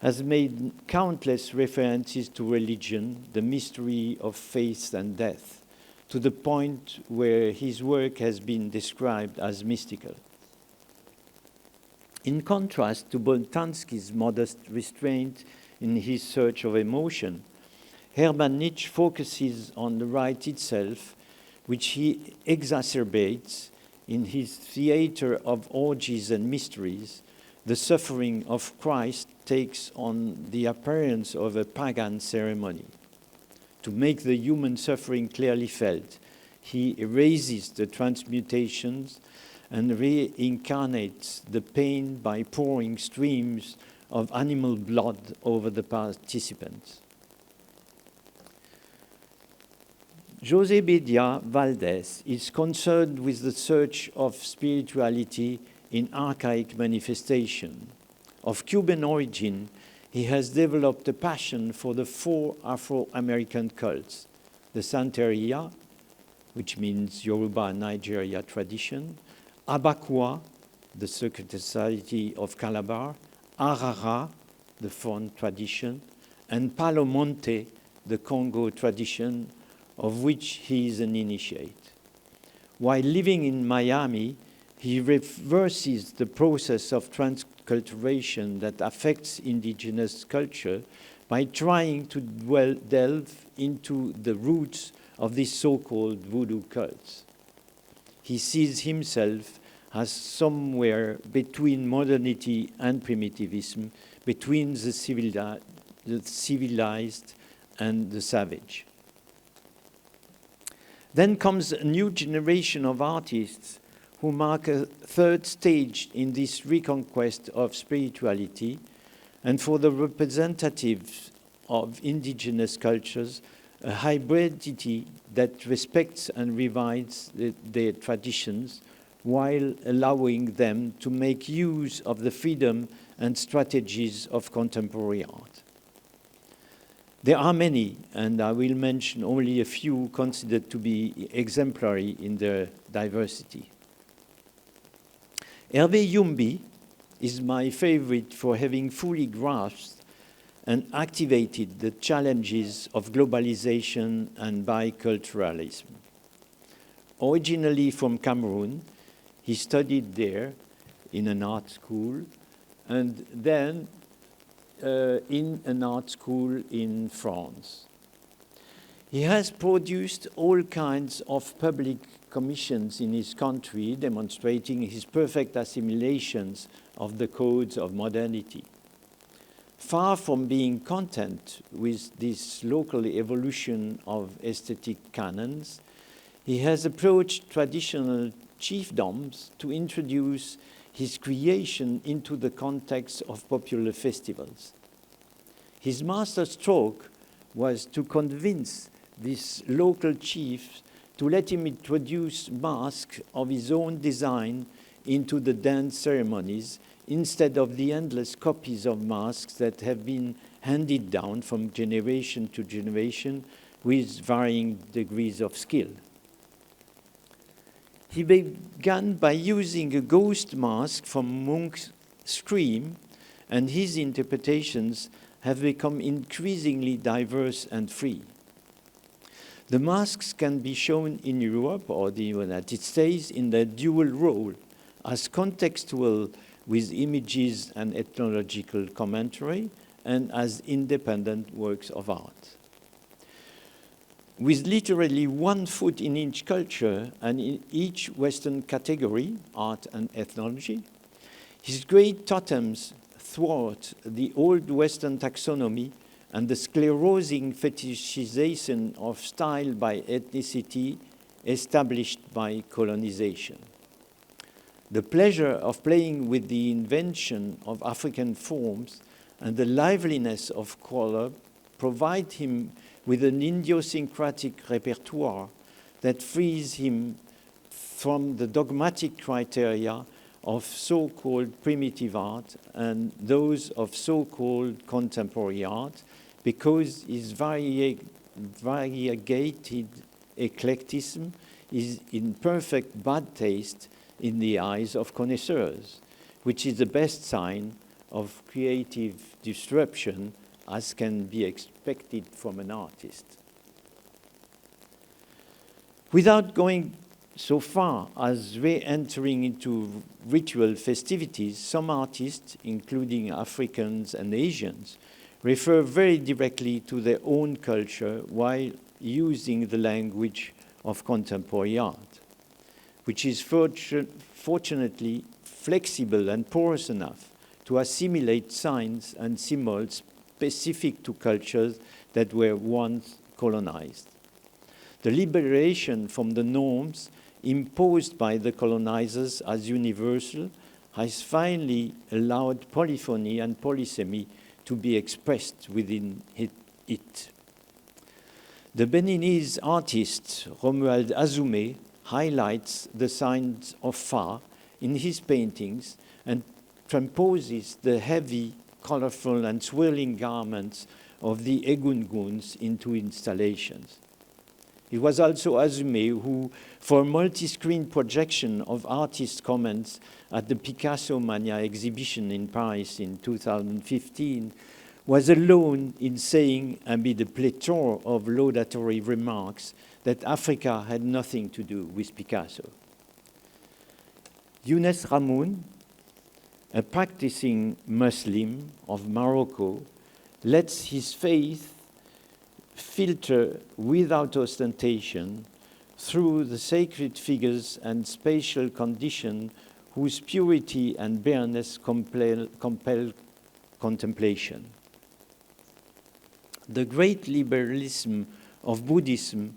has made countless references to religion, the mystery of faith and death, to the point where his work has been described as mystical. In contrast to Boltanski's modest restraint in his search of emotion, Hermann Nietzsche focuses on the right itself, which he exacerbates in his theater of orgies and mysteries. The suffering of Christ takes on the appearance of a pagan ceremony. To make the human suffering clearly felt, he erases the transmutations and reincarnates the pain by pouring streams of animal blood over the participants. José Bedia Valdés is concerned with the search of spirituality in archaic manifestation. Of Cuban origin, he has developed a passion for the 4 Afro-American cults, the Santeria, which means Yoruba Nigeria tradition, Abakwa, the secret society of Calabar, Arara, the Fon tradition, and Palo Monte, the Congo tradition, of which he is an initiate. While living in Miami, he reverses the process of transculturation that affects indigenous culture by trying to delve into the roots of these so-called voodoo cults. He sees himself as somewhere between modernity and primitivism, between the civilized and the savage. Then comes a new generation of artists who mark a third stage in this reconquest of spirituality, and for the representatives of indigenous cultures, a hybridity that respects and revives their traditions while allowing them to make use of the freedom and strategies of contemporary art. There are many, and I will mention only a few considered to be exemplary in their diversity. Hervé Youmbi is my favorite for having fully grasped and activated the challenges of globalization and biculturalism. Originally from Cameroon, he studied there in an art school, and then in an art school in France. He has produced all kinds of public commissions in his country, demonstrating his perfect assimilations of the codes of modernity. Far from being content with this local evolution of aesthetic canons, he has approached traditional chiefdoms to introduce his creation into the context of popular festivals. His master stroke was to convince these local chiefs to let him introduce masks of his own design into the dance ceremonies instead of the endless copies of masks that have been handed down from generation to generation with varying degrees of skill. He began by using a ghost mask from Munch's Scream, and his interpretations have become increasingly diverse and free. The masks can be shown in Europe or the United States in their dual role as contextual with images and ethnological commentary, and as independent works of art. With literally 1 foot in each culture and in each Western category, art and ethnology, his great totems thwart the old Western taxonomy and the sclerosing fetishization of style by ethnicity established by colonization. The pleasure of playing with the invention of African forms and the liveliness of color provide him with an idiosyncratic repertoire that frees him from the dogmatic criteria of so-called primitive art and those of so-called contemporary art, because its variegated eclecticism is in perfect bad taste in the eyes of connoisseurs, which is the best sign of creative disruption as can be expected from an artist. Without going so far as re-entering into ritual festivities, some artists, including Africans and Asians, refer very directly to their own culture while using the language of contemporary art, which is fortunately flexible and porous enough to assimilate signs and symbols specific to cultures that were once colonized. The liberation from the norms imposed by the colonizers as universal has finally allowed polyphony and polysemy to be expressed within it. The Beninese artist Romuald Azoumé highlights the signs of Fa in his paintings and transposes the heavy, colorful and swirling garments of the egunguns into installations. It was also Azoumé who, for a multi-screen projection of artist comments at the Picasso Mania exhibition in Paris in 2015, was alone in saying, amid a plethora of laudatory remarks, that Africa had nothing to do with Picasso. Younes Ramoun, a practicing Muslim of Morocco, lets his faith filter without ostentation through the sacred figures and spatial condition whose purity and bareness compel contemplation. The great liberalism of Buddhism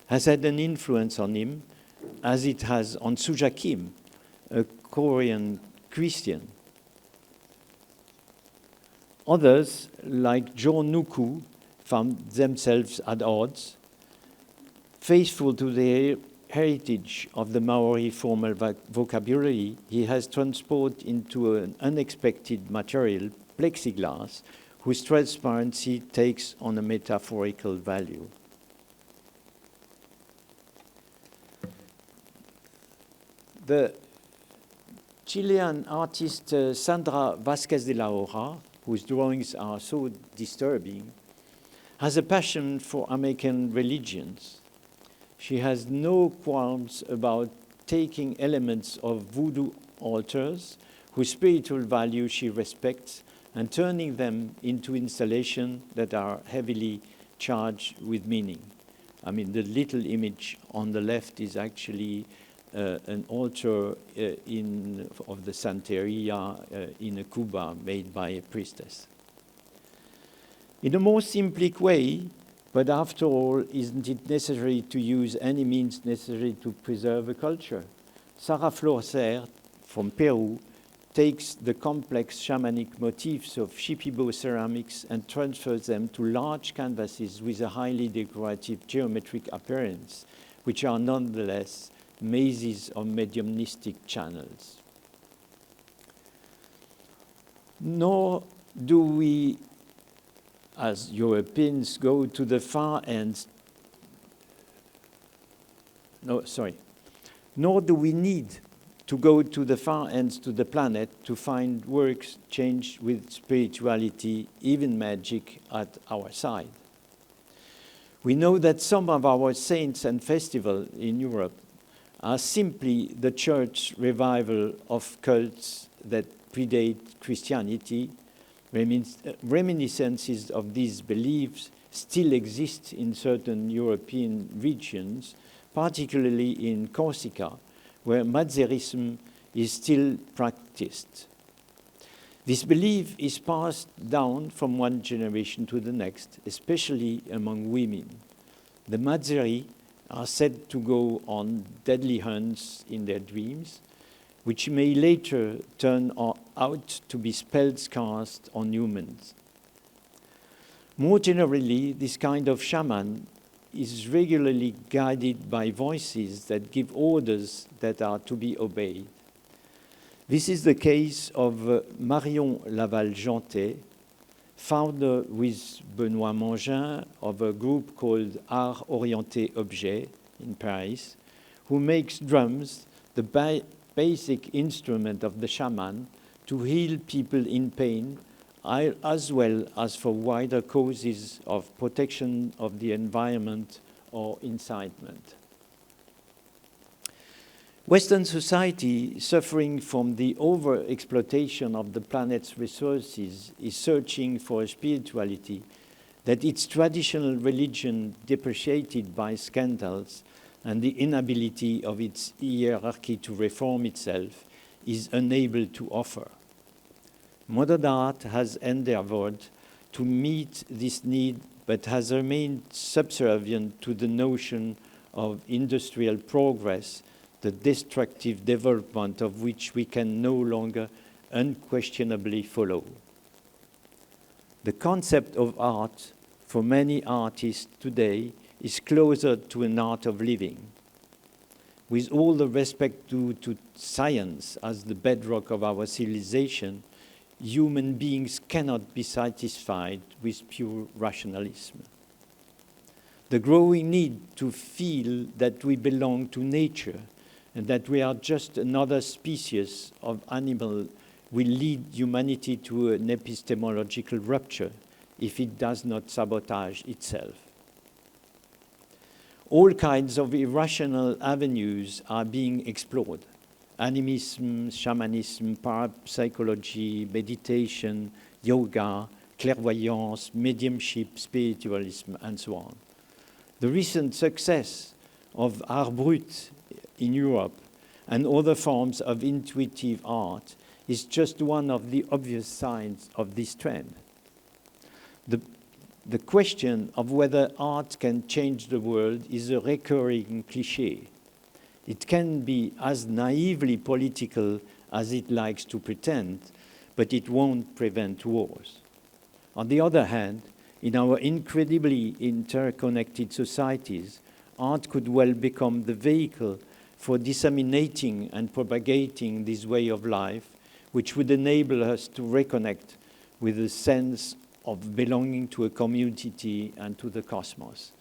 has had an influence on him, as it has on Suja Kim, a Korean Christian. Others, like Jo Nuku, found themselves at odds, faithful to the heritage of the Maori formal vocabulary. He has transported into an unexpected material, plexiglass, whose transparency takes on a metaphorical value. The Chilean artist Sandra Vázquez de la Hora, whose drawings are so disturbing, has a passion for American religions. She has no qualms about taking elements of voodoo altars, whose spiritual value she respects, and turning them into installations that are heavily charged with meaning. I mean, the little image on the left is actually an altar of the Santeria in Cuba made by a priestess. In a more simplistic way, but after all, isn't it necessary to use any means necessary to preserve a culture? Sarah Florcer from Peru takes the complex shamanic motifs of Shipibo ceramics and transfers them to large canvases with a highly decorative geometric appearance, which are nonetheless mazes of mediumistic channels. Nor do we, as Europeans, go to the far ends. Nor do we need to go to the far ends to the planet to find works changed with spirituality, even magic, at our side. We know that some of our saints and festivals in Europe are simply the church revival of cults that predate Christianity. Reminiscences of these beliefs still exist in certain European regions, particularly in Corsica, where Mazerism is still practiced. This belief is passed down from one generation to the next, especially among women. The Mazeri are said to go on deadly hunts in their dreams, which may later turn out to be spells cast on humans. More generally, this kind of shaman is regularly guided by voices that give orders that are to be obeyed. This is the case of Marion Laval-Jantet, founder with Benoît Mangin of a group called Art Orienté Objet in Paris, who makes drums, the basic instrument of the shaman, to heal people in pain, as well as for wider causes of protection of the environment or incitement. Western society, suffering from the over-exploitation of the planet's resources, is searching for a spirituality that its traditional religion, depreciated by scandals and the inability of its hierarchy to reform itself, is unable to offer. Modern art has endeavored to meet this need, but has remained subservient to the notion of industrial progress, the destructive development of which we can no longer unquestionably follow. The concept of art for many artists today is closer to an art of living. With all the respect due to science as the bedrock of our civilization, human beings cannot be satisfied with pure rationalism. The growing need to feel that we belong to nature and that we are just another species of animal will lead humanity to an epistemological rupture if it does not sabotage itself. All kinds of irrational avenues are being explored: animism, shamanism, parapsychology, meditation, yoga, clairvoyance, mediumship, spiritualism, and so on. The recent success of art brut in Europe and other forms of intuitive art is just one of the obvious signs of this trend. The question of whether art can change the world is a recurring cliché. It can be as naively political as it likes to pretend, but it won't prevent wars. On the other hand, in our incredibly interconnected societies, art could well become the vehicle for disseminating and propagating this way of life, which would enable us to reconnect with a sense of belonging to a community and to the cosmos.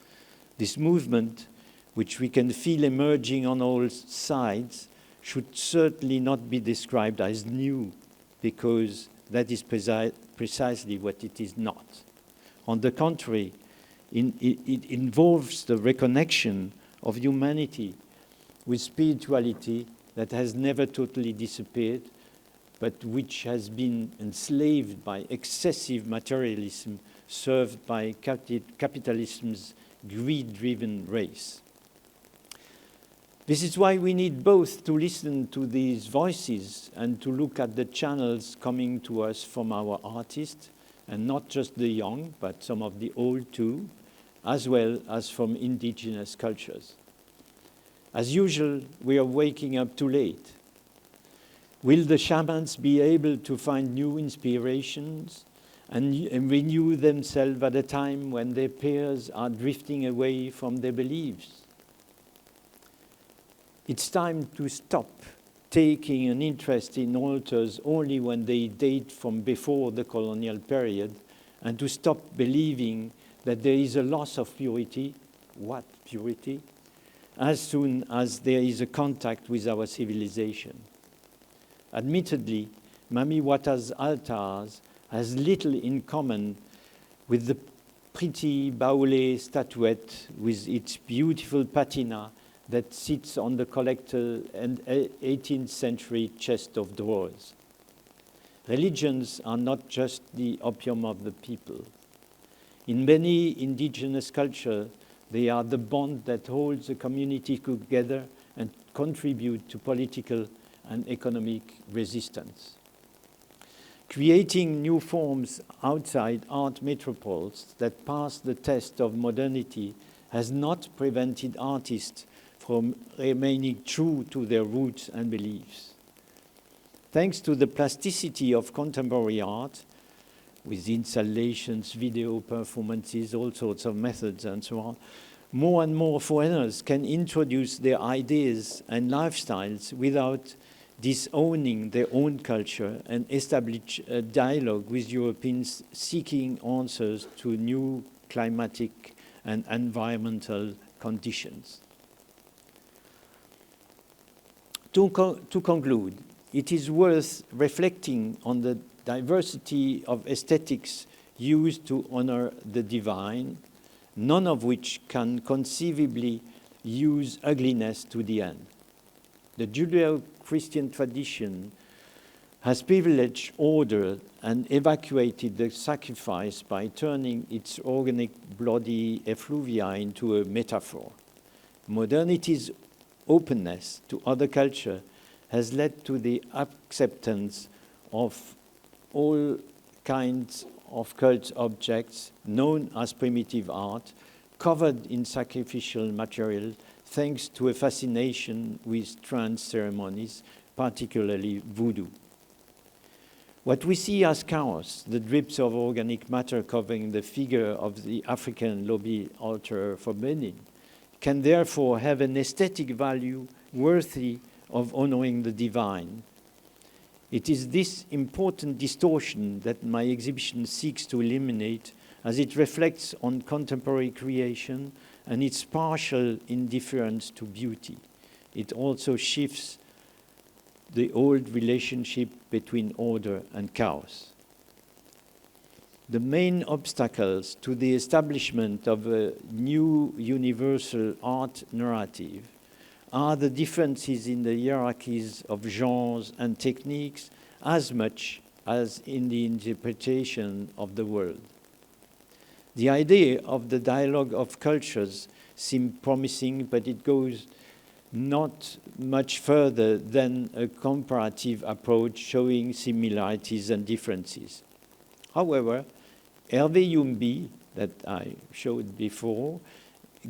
This movement, which we can feel emerging on all sides, should certainly not be described as new, because that is precisely what it is not. On the contrary, it involves the reconnection of humanity with spirituality that has never totally disappeared, but which has been enslaved by excessive materialism served by capitalism's greed-driven race. This is why we need both to listen to these voices and to look at the channels coming to us from our artists, and not just the young, but some of the old too, as well as from indigenous cultures. As usual, we are waking up too late. Will the shamans be able to find new inspirations and renew themselves at a time when their peers are drifting away from their beliefs? It's time to stop taking an interest in altars only when they date from before the colonial period, and to stop believing that there is a loss of purity. What purity? As soon as there is a contact with our civilization. Admittedly, Mami Wata's altars has little in common with the pretty Baoulé statuette with its beautiful patina that sits on the collector's 18th century chest of drawers. Religions are not just the opium of the people. In many indigenous cultures, they are the bond that holds a community together and contribute to political and economic resistance. Creating new forms outside art metropoles that pass the test of modernity has not prevented artists from remaining true to their roots and beliefs. Thanks to the plasticity of contemporary art, with installations, video performances, all sorts of methods and so on, more and more foreigners can introduce their ideas and lifestyles without disowning their own culture and establish a dialogue with Europeans seeking answers to new climatic and environmental conditions. To conclude, it is worth reflecting on the diversity of aesthetics used to honor the divine, none of which can conceivably use ugliness to the end. The Judeo-Christian tradition has privileged order and evacuated the sacrifice by turning its organic bloody effluvia into a metaphor. Modernity's openness to other culture has led to the acceptance of all kinds of cult objects known as primitive art, covered in sacrificial material, thanks to a fascination with trance ceremonies, particularly voodoo. What we see as chaos, the drips of organic matter covering the figure of the African lobby altar for Benin, can therefore have an aesthetic value worthy of honoring the divine. It is this important distortion that my exhibition seeks to eliminate, as it reflects on contemporary creation and its partial indifference to beauty. It also shifts the old relationship between order and chaos. The main obstacles to the establishment of a new universal art narrative are the differences in the hierarchies of genres and techniques as much as in the interpretation of the world. The idea of the dialogue of cultures seems promising, but it goes not much further than a comparative approach showing similarities and differences. However, Hervé Youmbi, that I showed before,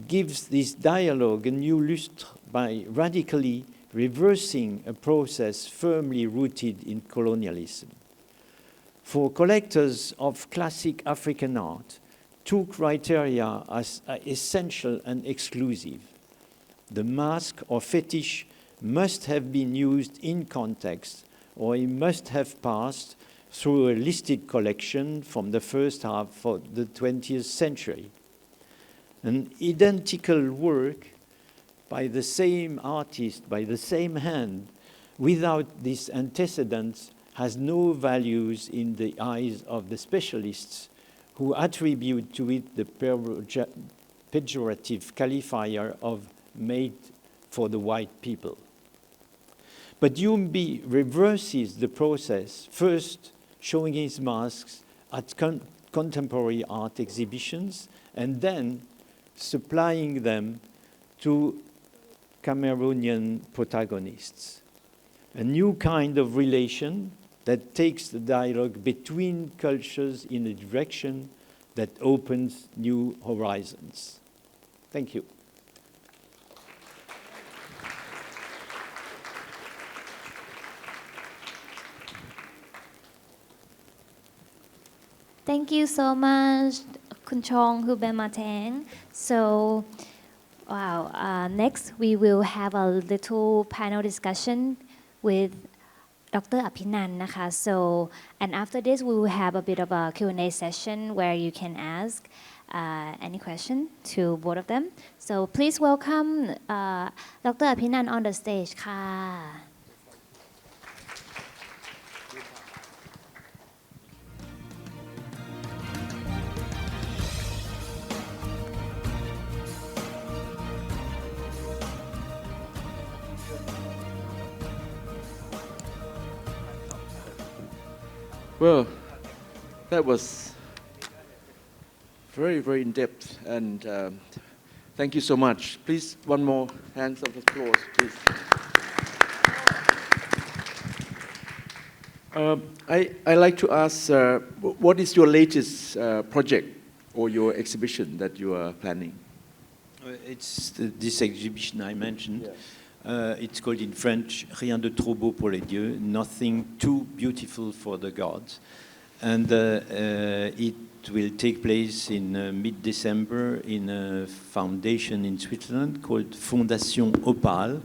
gives this dialogue a new lustre by radically reversing a process firmly rooted in colonialism. For collectors of classic African art, two criteria are essential and exclusive. The mask or fetish must have been used in context, or it must have passed through a listed collection from the first half of the 20th century. An identical work by the same artist, by the same hand, without these antecedents, has no values in the eyes of the specialists who attribute to it the pejorative qualifier of made for the white people. But Youmbi reverses the process, first showing his masks at contemporary art exhibitions and then supplying them to Cameroonian protagonists. A new kind of relation that takes the dialogue between cultures in a direction that opens new horizons. Thank you. Thank you so much, Jean-Hubert Martin. So, wow, next we will have a little panel discussion with Dr. Aphinanนะคะ. So, and after this we will have a bit of a Q&A session where you can ask any question to both of them. So please welcome Dr. Aphinan on the stage ค่ะ. Well, that was very, very in-depth, and thank you so much. Please, one more hands of applause, please. I like to ask, what is your latest project or your exhibition that you are planning? It's this exhibition I mentioned. Yeah. It's called in French, Rien de trop beau pour les dieux, nothing too beautiful for the gods. And it will take place in mid-December in a foundation in Switzerland called Fondation Opal,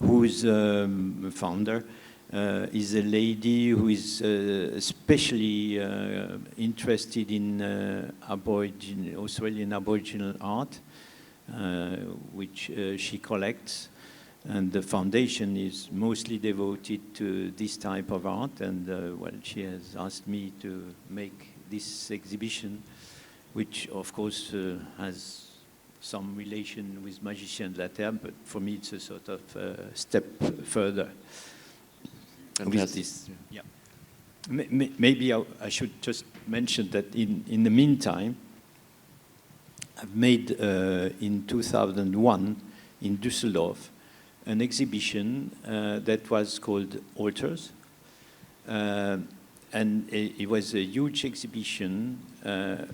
whose founder is a lady who is especially interested in Australian Aboriginal art, which she collects. And the foundation is mostly devoted to this type of art. And well, she has asked me to make this exhibition, which of course has some relation with magician latter, but for me it's a sort of step further. With this, yeah. Maybe I should just mention that in the meantime, I've made in 2001 in Düsseldorf an exhibition that was called Altars. And it was a huge exhibition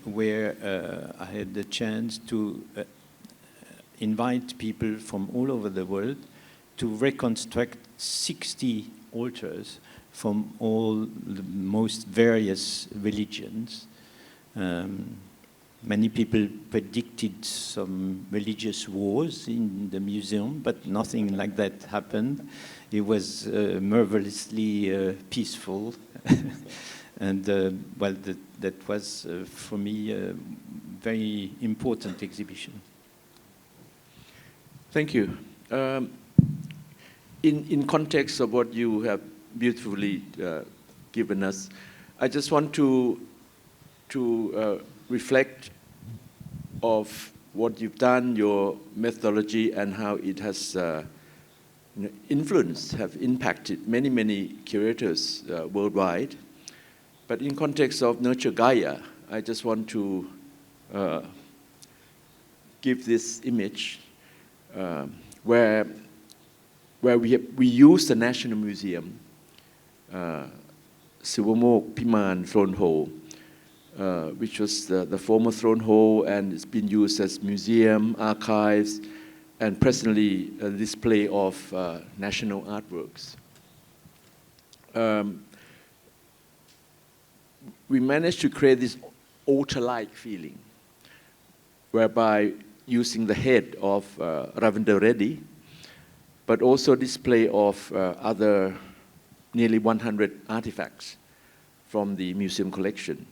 where I had the chance to invite people from all over the world to reconstruct 60 altars from all the most various religions. Many people predicted some religious wars in the museum, but nothing like that happened. It was marvelously peaceful. And well, that was for me a very important exhibition. Thank you. In context of what you have beautifully given us, I just want to reflect of what you've done, your methodology, and how it has influenced, have impacted many curators worldwide. But in context of Nurture Gaia, I just want to give this image where we use the National Museum, Silvermok Piman Throne Hall, which was the former throne hall, and it's been used as museum, archives, and presently a display of national artworks. We managed to create this altar-like feeling, whereby using the head of Ravindra Reddy, but also display of other nearly 100 artifacts from the museum collection,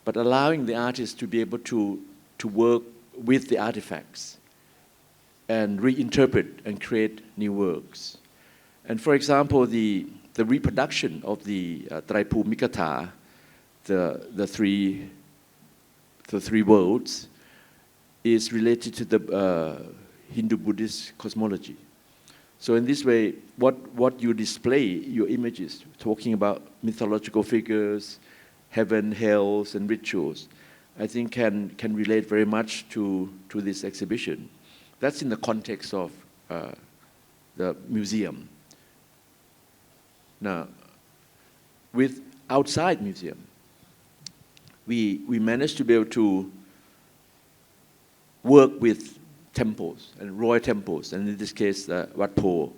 but allowing the artists to be able to work with the artifacts and reinterpret and create new works. And for example, the reproduction of the Traiphumikatha, the three worlds, is related to the Hindu-Buddhist cosmology. So in this way, what you display, your images, talking about mythological figures, heaven, hells, and rituals, I think can relate very much to this exhibition. That's in the context of the museum. Now, with outside museum, we managed to be able to work with temples and royal temples, and in this case, Wat Po,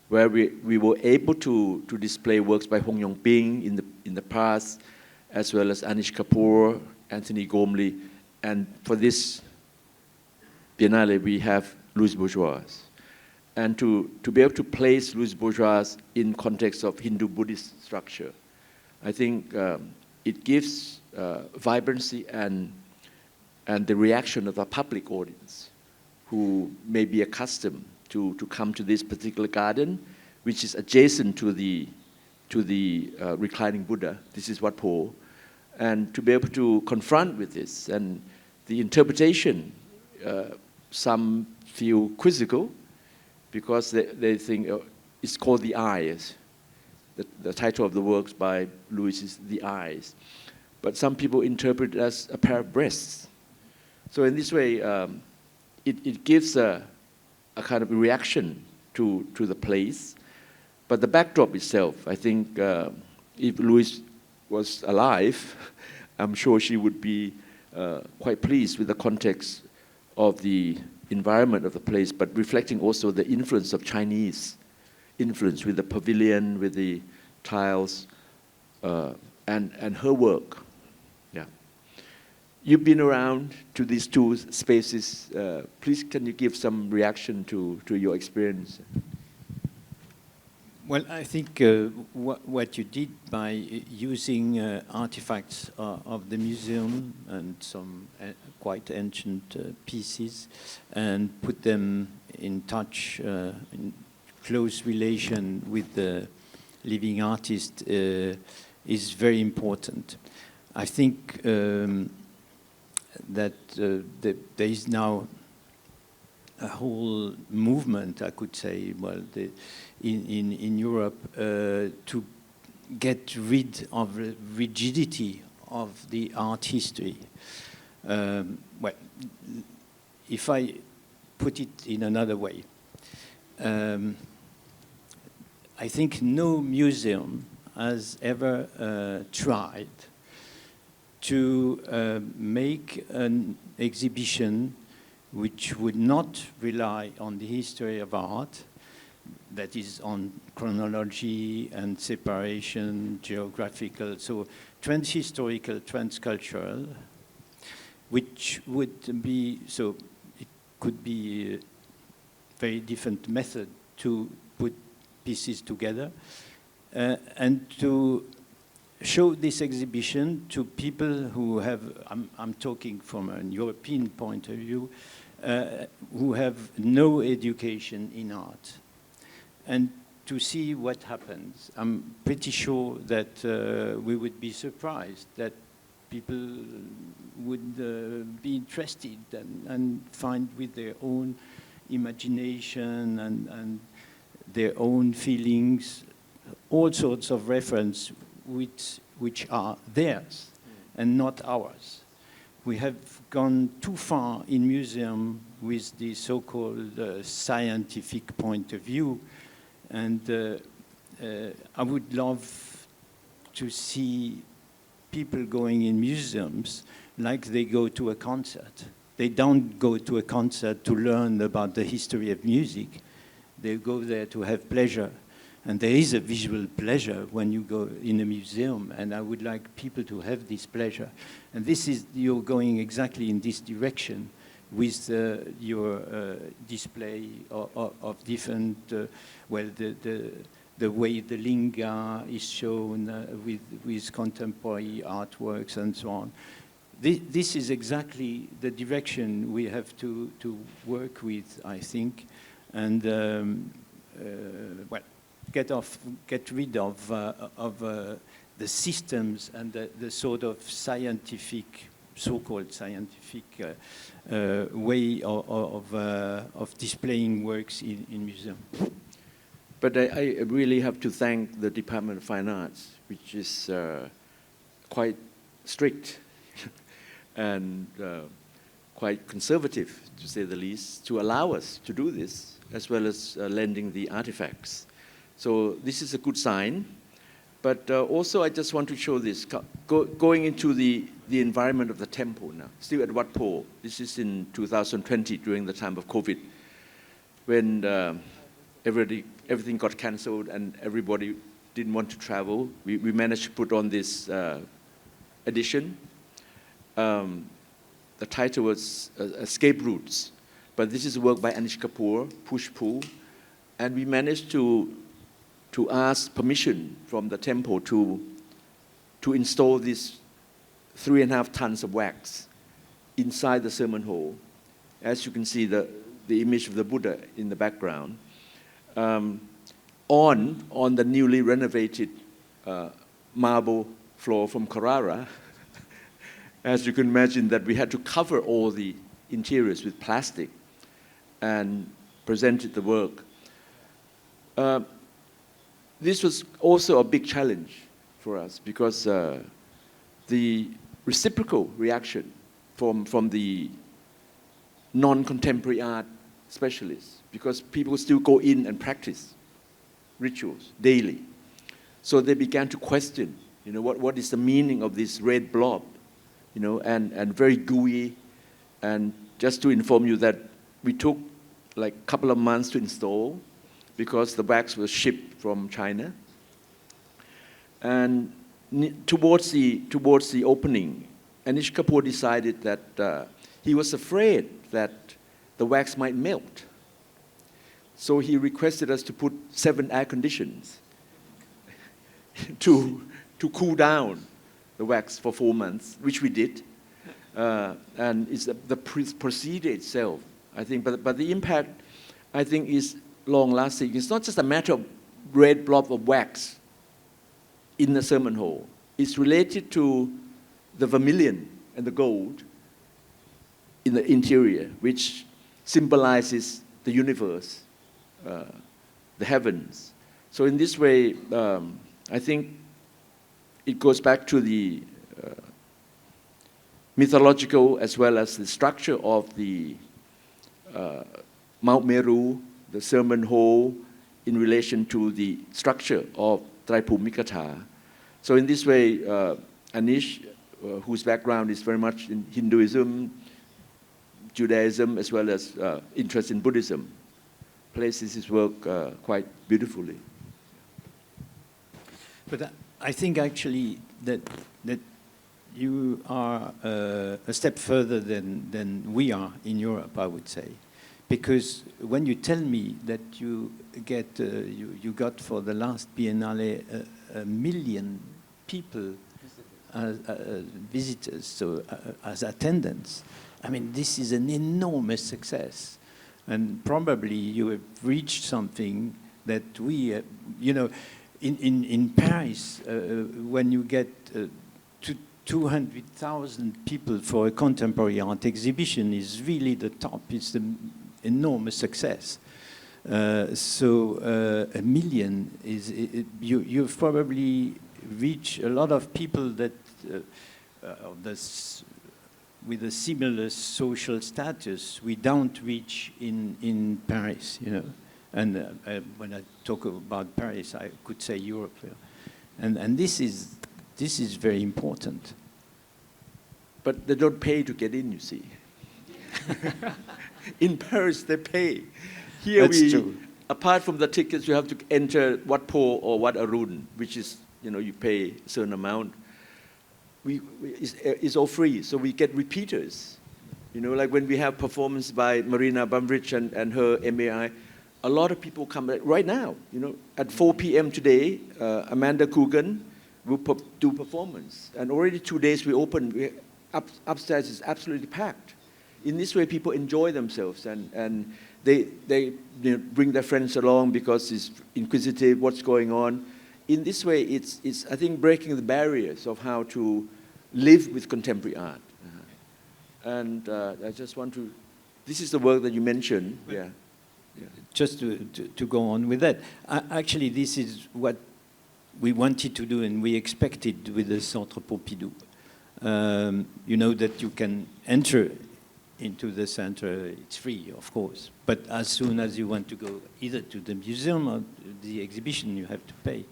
where we were able to display works by Hong Yong Ping in the past, as well as Anish Kapoor, Anthony Gormley, and for this Biennale we have Louis Bourgeois. And to be able to place Louis Bourgeois in context of Hindu-Buddhist structure, I think it gives vibrancy and the reaction of the public audience who may be accustomed to come to this particular garden, which is adjacent to the reclining Buddha. This is Wat Po. And to be able to confront with this, and the interpretation, some feel quizzical because they think it's called The Eyes. The title of the works by Louis is The Eyes. But some people interpret it as a pair of breasts. So in this way, it gives a kind of reaction to the place. But the backdrop itself, I think if Louis was alive, I'm sure she would be quite pleased with the context of the environment of the place, but reflecting also the influence of Chinese influence with the pavilion, with the tiles, and her work. Yeah. you've been around to these two spaces. Please, can you give some reaction to your experience? Well, I think what you did by using artifacts of the museum and some quite ancient pieces and put them in touch, in close relation with the living artist is very important. I think that there is now a whole movement, I could say, well, in Europe to get rid of the rigidity of the art history. Well, if I put it in another way, I think no museum has ever tried to make an exhibition which would not rely on the history of art, that is on chronology and separation, geographical, so trans-historical, trans-cultural, which would be, so it could be a very different method to put pieces together and to show this exhibition to people who have, I'm talking from a European point of view, who have no education in art, and to see what happens. I'm pretty sure that we would be surprised that people would be interested and find with their own imagination and their own feelings all sorts of reference which are theirs and not ours. We have gone too far in museum with the so-called scientific point of view, and I would love to see people going in museums like they go to a concert. They don't go to a concert to learn about the history of music. They go there to have pleasure. And there is a visual pleasure when you go in a museum, and I would like people to have this pleasure. And this is, you're going exactly in this direction with your display of different, well, the way the linga is shown with contemporary artworks and so on. This is exactly the direction we have to work with, I think, and well, get rid of the systems and the sort of scientific, so-called scientific way of displaying works in museum. But I really have to thank the Department of Fine Arts, which is quite strict and quite conservative, to say the least, to allow us to do this, as well as lending the artifacts. So this is a good sign. But also I just want to show this, going into the environment of the temple now, still at Wat Po. This is in 2020 during the time of COVID, when everything got cancelled and everybody didn't want to travel. We managed to put on this edition. The title was Escape Routes, but this is a work by Anish Kapoor, Push Pull, and we managed to ask permission from the temple to install these 3.5 tons of wax inside the sermon hall. As you can see, the image of the Buddha in the background, on the newly renovated marble floor from Carrara. As you can imagine, that we had to cover all the interiors with plastic and presented the work. This was also a big challenge for us because the reciprocal reaction from the non-contemporary art specialists, because people still go in and practice rituals daily. So they began to question, what is the meaning of this red blob, and very gooey. And just to inform you that we took like a couple of months to install because the wax was shipped from China. And towards the opening Anish Kapoor decided that he was afraid that the wax might melt. So he requested us to put 7 air conditions to cool down the wax for 4 months, which we did. And it's the procedure itself, I think. But the impact, I think, is long-lasting. It's not just a matter of red blob of wax in the sermon hall. It's related to the vermilion and the gold in the interior, which symbolizes the universe, the heavens. So in this way, I think it goes back to the mythological as well as the structure of the Mount Meru, the sermon hall, in relation to the structure of Traiphumikatha. So in this way, Anish, whose background is very much in Hinduism, Judaism, as well as interest in Buddhism, places his work quite beautifully. But I think actually that you are a step further than we are in Europe, I would say. Because when you tell me that you got for the last Biennale 1 million people as visitors, so as attendants, I mean, this is an enormous success. And probably you have reached something that we, in Paris, when you get 200,000 people for a contemporary art exhibition is really the top. It's the enormous success. So 1 million is, you've probably reached a lot of people that with a similar social status we don't reach in Paris, And when I talk about Paris, I could say Europe. And this is very important. But they don't pay to get in, you see. In Paris, they pay. Here That's true. Apart from the tickets, you have to enter Wat Po or Wat Arun, which is, you pay a certain amount. It's all free, so we get repeaters. Like when we have performance by Marina Bamrich and her MAI, a lot of people come right now. At 4 p.m. today, Amanda Coogan will do performance. And already 2 days we open, upstairs is absolutely packed. In this way, people enjoy themselves and they bring their friends along because it's inquisitive, what's going on. In this way, it's I think, breaking the barriers of how to live with contemporary art. And I just want to, this is the work that you mentioned. Yeah. Just to go on with that, actually, this is what we wanted to do and we expected with the Centre Pompidou. That you can enter into the center, it's free, of course. But as soon as you want to go either to the museum or the exhibition, you have to pay.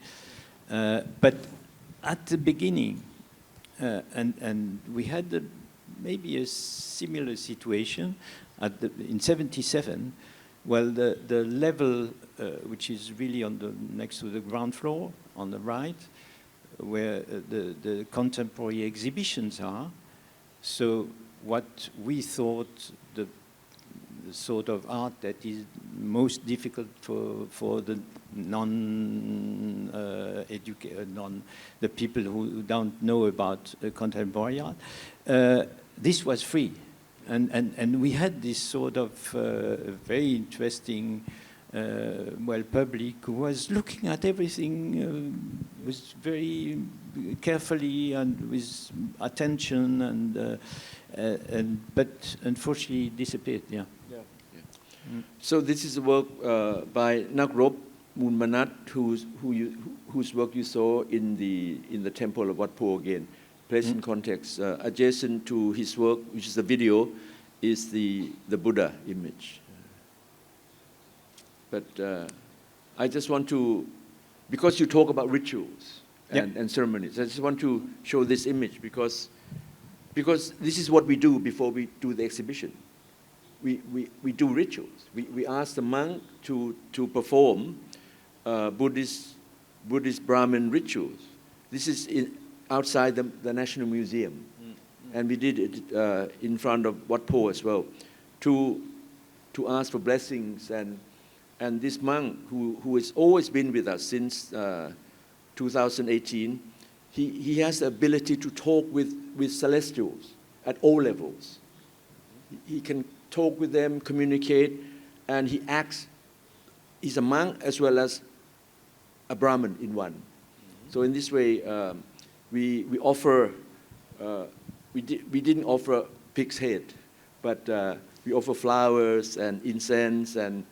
But at the beginning, and we had maybe a similar situation in '77. Well, the level, which is really next to the ground floor on the right, where the contemporary exhibitions are. So what we thought the sort of art that is most difficult for the the people who don't know about contemporary art, this was free. And we had this sort of very interesting, public who was looking at everything was very carefully and with attention, but unfortunately disappeared. Yeah. So this is a work by Nagrop Munmanat, whose work you saw in the temple of Wat Po again. Placed in context, adjacent to his work, which is the video, is the Buddha image. But I just want to, because you talk about rituals and ceremonies, I just want to show this image because this is what we do before we do the exhibition. We do rituals. We ask the monk to perform Buddhist Brahmin rituals. This is outside the National Museum. and we did it in front of Wat Po as well, to ask for blessings. And this monk, who has always been with us since 2018, he has the ability to talk with celestials at all levels. He can talk with them, communicate, and he acts. He's a monk as well as a Brahmin in one. So in this way, we offer. We didn't offer pig's head, but we offer flowers and incense and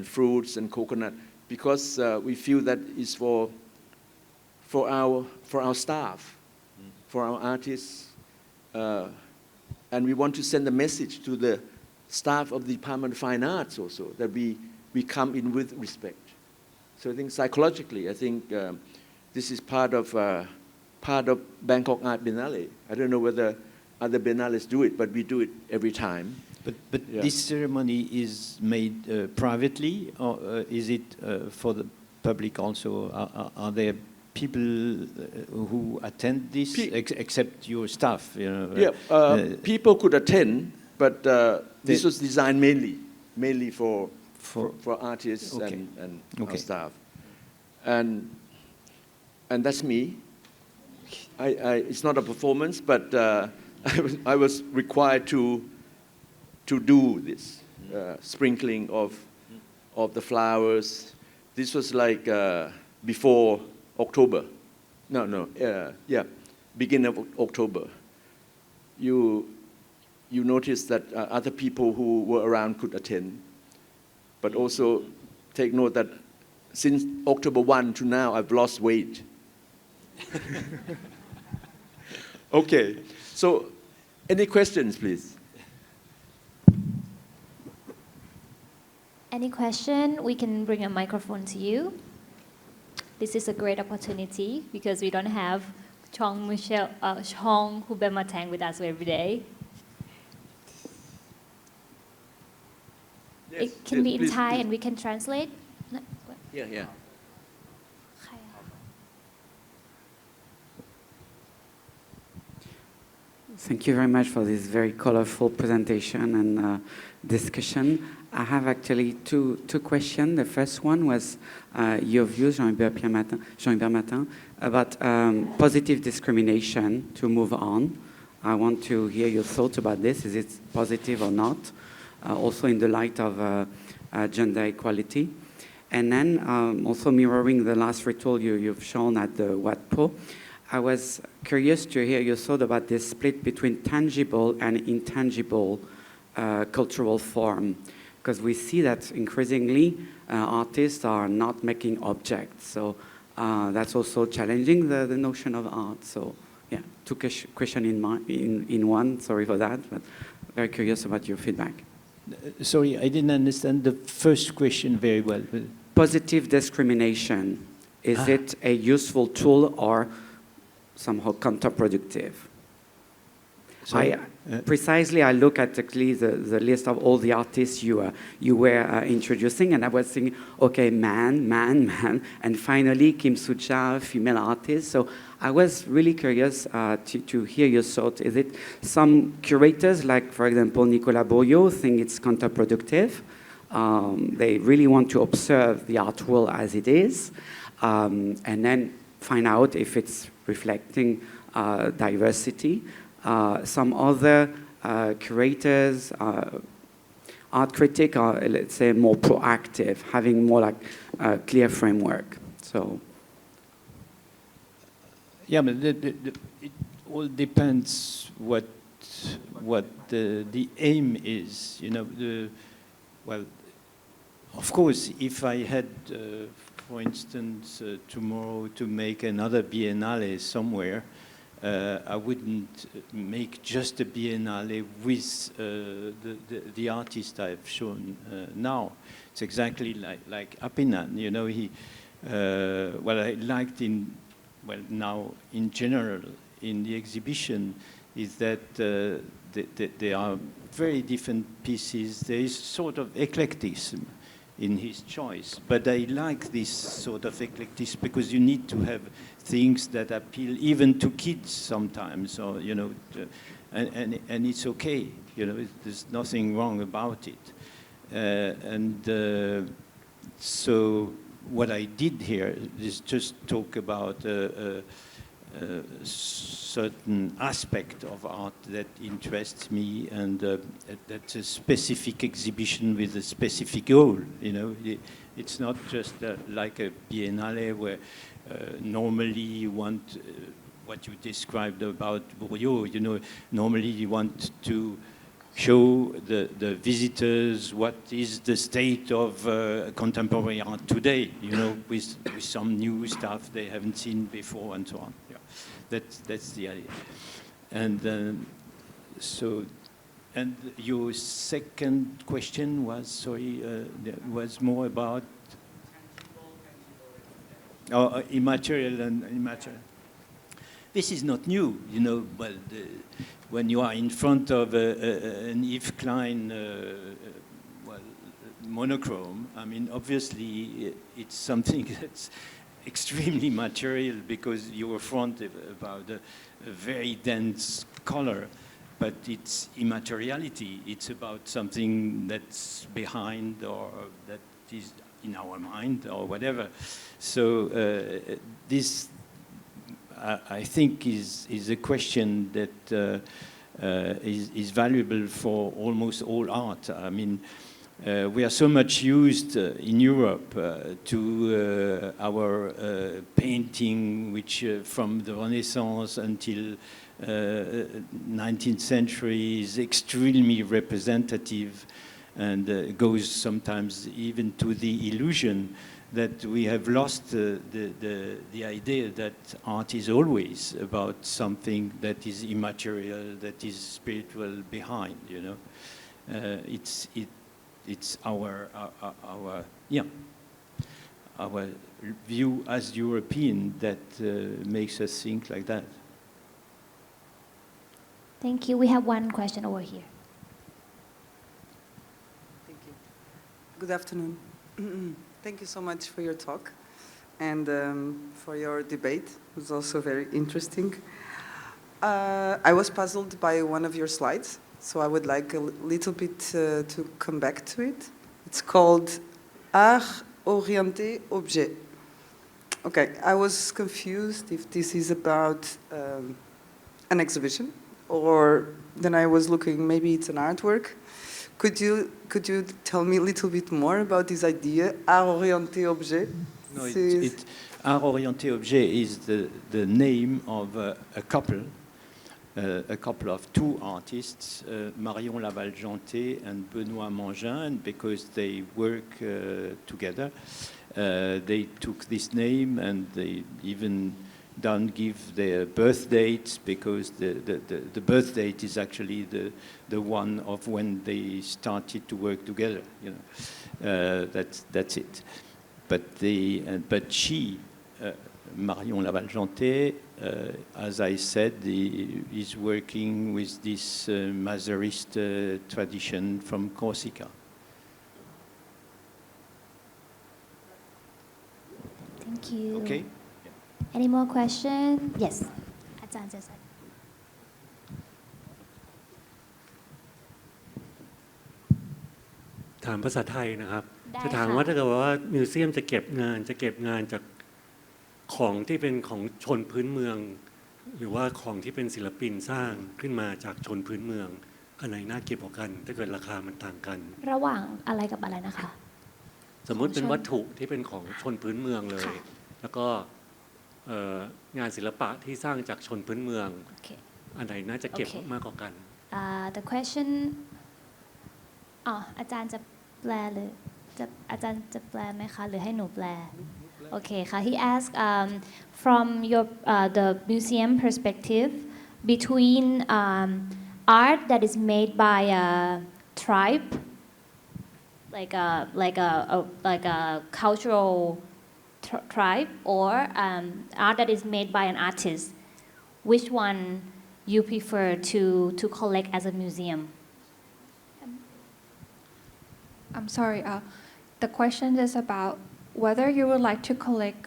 fruits and coconut, because we feel that is for our staff, for our artists, and we want to send a message to the staff of the Department of Fine Arts also, that we come in with respect. So I think psychologically, this is part of Bangkok Art Biennale. I don't know whether other biennales do it, but we do it every time. But Yeah. this ceremony is made privately, or is it for the public also? Are there people who attend this, except your staff? You know, people could attend, but this was designed mainly for artists Okay. and Okay. our staff. And that's me. It's not a performance, but I was required to do this sprinkling of the flowers. This was like before October. Beginning of October. You notice that other people who were around could attend, but also take note that since October 1 to now, I've lost weight. Okay, so any questions, please? Any question? We can bring a microphone to you. This is a great opportunity because we don't have Jean-Hubert Martin with us every day. Yes, It can be in please, Thai please. and we can translate. Yeah. Thank you very much for this very colorful presentation and discussion. I have actually two questions. The first one was your views, Jean-Hubert Martin, about positive discrimination to move on. I want to hear your thoughts about this. Is it positive or not? Also in the light of gender equality. And then also mirroring the last ritual you've shown at the Wat Po, I was curious to hear your thought about this split between tangible and intangible cultural form, because we see that increasingly artists are not making objects. So that's also challenging the notion of art. So yeah, two questions in one. Sorry for that, but very curious about your feedback. Sorry, I didn't understand the first question very well. Positive discrimination, is it a useful tool or somehow counterproductive? Precisely, I look at actually the list of all the artists you were introducing, and I was thinking, okay, man, and finally Kim Soo-cha, female artist. So I was really curious to hear your thoughts. Is it some curators, like for example Nicolas Bourriaud, think it's counterproductive? They really want to observe the art world as it is, and then find out if it's reflecting diversity. Some other curators, art critics are, let's say, more proactive, having more like a clear framework. So, yeah, but it all depends what the aim is. You know, well, of course, if I had, for instance, tomorrow to make another biennale somewhere, I wouldn't make just a biennale with the artist I've shown now. It's exactly like Apinan, you know, what I liked now in general in the exhibition is that there are very different pieces. There is sort of eclecticism in his choice, but I like this sort of eclecticism because you need to have things that appeal even to kids sometimes, or you know, and it's okay. You know, there's nothing wrong about it. So what I did here is just talk about a certain aspect of art that interests me, and that's a specific exhibition with a specific goal. You know, it's not just like a biennale where normally you want what you described about Bourriot. You know, normally you want to show the visitors what is the state of contemporary art today, you know, with some new stuff they haven't seen before and so on. Yeah. That's the idea. And and your second question was, sorry, was more about immaterial and immaterial. This is not new, you know, but when you are in front of an Yves Klein monochrome, I mean, obviously it's something that's extremely material because you're front about a very dense color, but it's immateriality. It's about something that's behind or that is in our mind or whatever. So this, I think, is a question that is valuable for almost all art. I mean, we are so much used in Europe to our painting, which from the Renaissance until 19th century is extremely representative and goes sometimes even to the illusion that we have lost the idea that art is always about something that is immaterial, that is spiritual behind, you know. It's our view as European that makes us think like that. Thank you. We have one question over here. Thank you. Good afternoon. Thank you so much for your talk and for your debate. It was also very interesting. I was puzzled by one of your slides, so I would like a little bit to come back to it. It's called Art orienté objet. Okay, I was confused if this is about an exhibition, or then I was looking, maybe it's an artwork. Could you tell me a little bit more about this idea, art orienté objet? No, art orienté objet is the name of a couple of two artists, Marion Laval-Janté and Benoît Mangin, because they work together. They took this name and they even don't give their birth dates because the birth date is actually the one of when they started to work together. You know, that's it. But she, Marion Laval-Janté, as I said, is working with this Mazarist tradition from Corsica. Thank you. Okay. Any more questions? Yes. อาจารย์จะ ถามภาษาไทยนะครับจะถามว่าถ้าเกิดว่ามิวเซียมจะเก็บงานจากของที่เป็นของชนพื้นเมืองหรือว่าของที่เป็นศิลปินสร้างขึ้นมาจากชนพื้นเมืองอันไหนน่าเก็บกว่ากันถ้าเกิดราคามันต่างกันระหว่างอะไรกับอะไรนะคะสมมุติเป็นวัตถุที่เป็นของชนพื้นเมืองเลยแล้วก็งานศิลปะที่สร้างจากชนพื้นเมืองอันไหนน่าจะเก็บมากกว่ากัน The question อาจารย์จะแปลหรืออาจารย์จะแปลไหมคะหรือให้หนูแปลโอเคค่ะ He asked from your the museum perspective between art that is made by a tribe like a cultural tribe or art that is made by an artist, which one you prefer to collect as a museum? I'm sorry. The question is about whether you would like to collect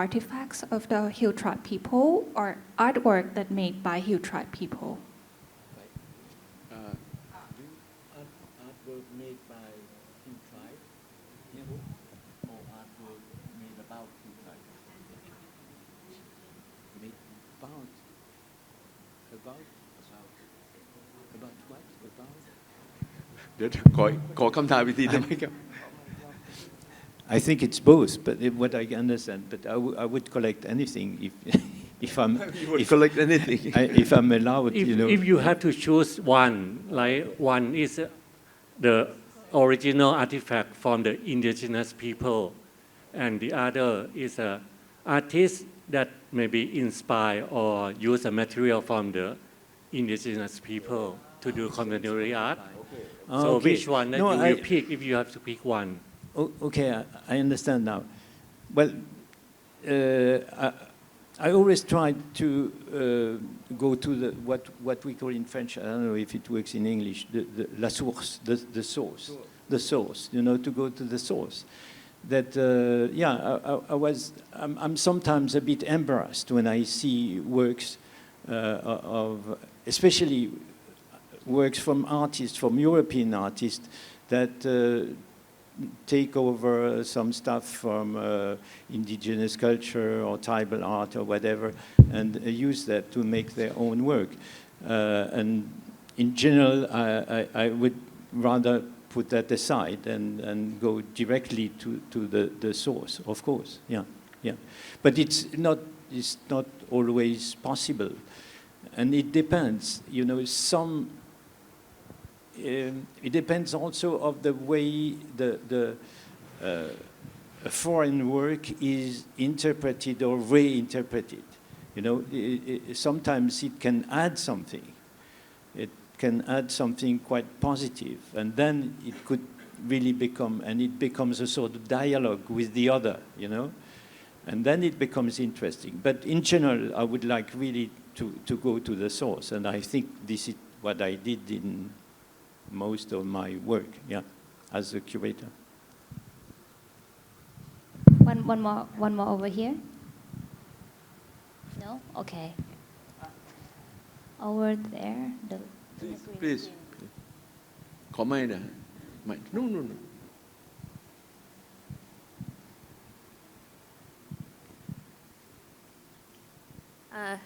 artifacts of the Hill tribe people or artwork that made by Hill tribe people. you tried? Or artwork made about you tried? Made about what? About? เดี๋ยวขอคำถามอีกทีได้ไหมครับ I think it's both, but what I understand. But I would collect anything if I'm. You would collect anything. If I'm allowed, you know. If you have to choose one, like one is the original artifact from the indigenous people, and the other is a artist that maybe inspire or use a material from the indigenous people to do contemporary art. So Okay. which one that you will pick if you have to pick one? Okay, I understand now. Well, I always try to go to what we call in French. I don't know if it works in English. La source, the source. You know, to go to the source. That I'm sometimes a bit embarrassed when I see works of, especially works from artists, from European artists, that take over some stuff from indigenous culture or tribal art or whatever, and use that to make their own work. And in general, I would rather put that aside and go directly to the source, of course. Yeah. But it's not always possible, and it depends. You know, it depends also of the way a foreign work is interpreted or reinterpreted. You know, sometimes it can add something. It can add something quite positive, and then it could really becomes a sort of dialogue with the other, you know, and then it becomes interesting. But in general, I would like really to go to the source, and I think this is what I did in most of my work, as a curator. One more over here. No? Okay. Over there. Please. ขอไม่นะไม่ No.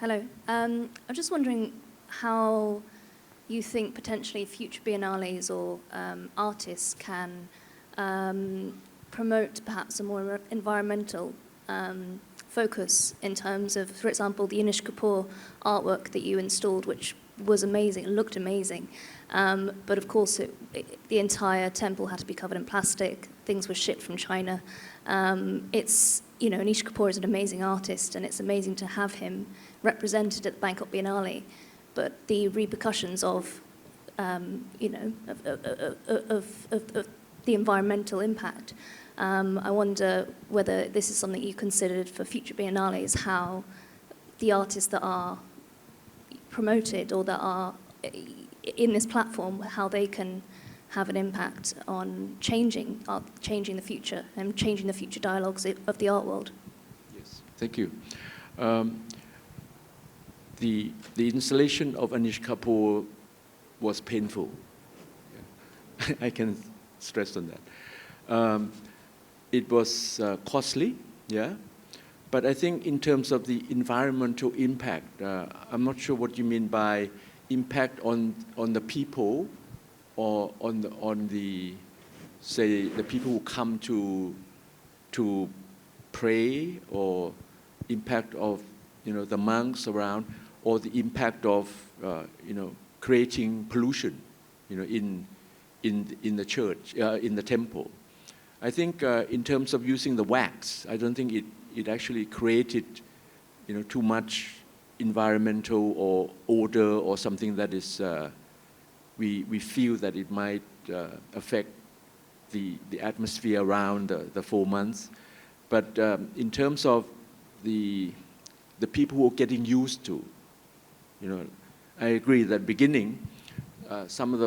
Hello. I'm just wondering how you think potentially future biennales or artists can promote perhaps a more environmental focus in terms of, for example, the Anish Kapoor artwork that you installed, which was amazing, it looked amazing. But of course, the entire temple had to be covered in plastic. Things were shipped from China. Anish Kapoor is an amazing artist, and it's amazing to have him represented at the Bangkok Biennale. But the repercussions of the environmental impact, I wonder whether this is something you considered for future biennales, how the artists that are promoted or that are in this platform, how they can have an impact on changing the future and changing the future dialogues of the art world. Yes, thank you. The installation of Anish Kapoor was painful. I can stress on that. It was costly, but I think in terms of the environmental impact, I'm not sure what you mean by impact on the people or on the say the people who come to pray, or impact of the monks around, or the impact of creating pollution in the church, in the temple. I think in terms of using the wax, I don't think it actually created too much environmental or odor or something that is we feel that it might affect the atmosphere around the 4 months. But in terms of the people who are getting used to, I agree that beginning some of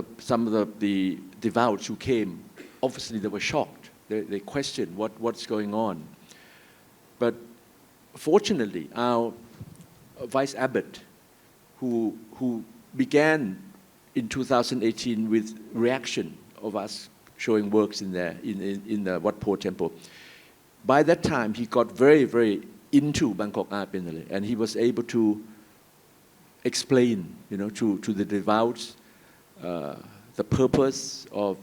the devout who came, obviously they were shocked. They questioned what's going on. But fortunately, our vice abbot, who began in 2018 with reaction of us showing works in there in the Wat Po temple. By that time, he got very, very into Bangkok Art Biennale, and he was able to explain, to the devout, the purpose of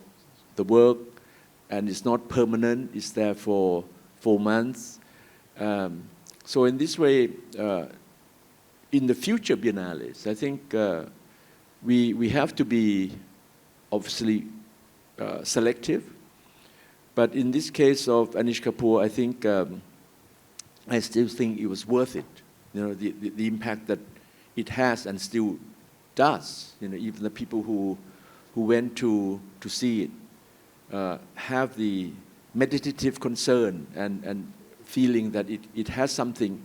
the work, and it's not permanent. It's there for 4 months. So in this way, in the future biennales, I think we have to be obviously selective. But in this case of Anish Kapoor, I think I still think it was worth it. The impact that it has and still does. Even the people who went to see it have the meditative concern and feeling that it has something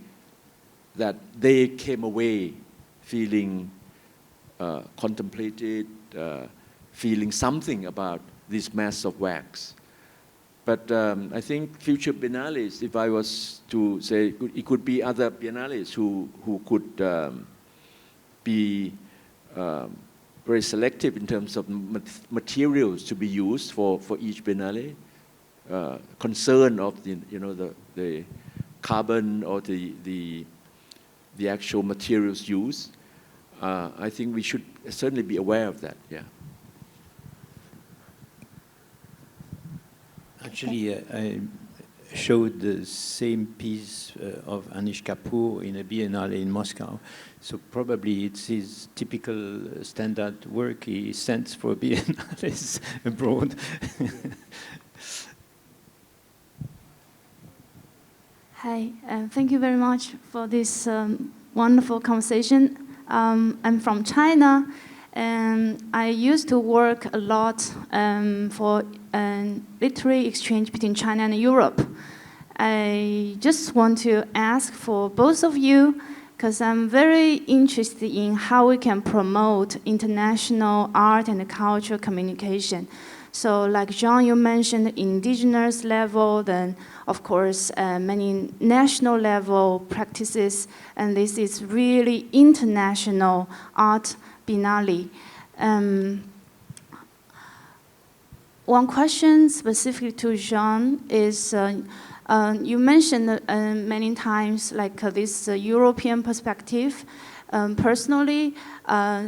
that they came away feeling contemplated, feeling something about this mass of wax. But I think future biennales, if I was to say, it could be other biennales who could be very selective in terms of materials to be used for each biennale, concern of the carbon or the actual materials used. I think we should certainly be aware of that. Yeah. Actually, I showed the same piece of Anish Kapoor in a biennale in Moscow. So probably it's his typical standard work he sends for biennales abroad. Hi, thank you very much for this wonderful conversation. I'm from China, and I used to work a lot for literary exchange between China and Europe. I just want to ask for both of you, because I'm very interested in how we can promote international art and culture communication. So like Jean, you mentioned indigenous level, then of course many national level practices, and this is really international art biennale. One question specifically to Jean is, you mentioned many times like this European perspective. Personally,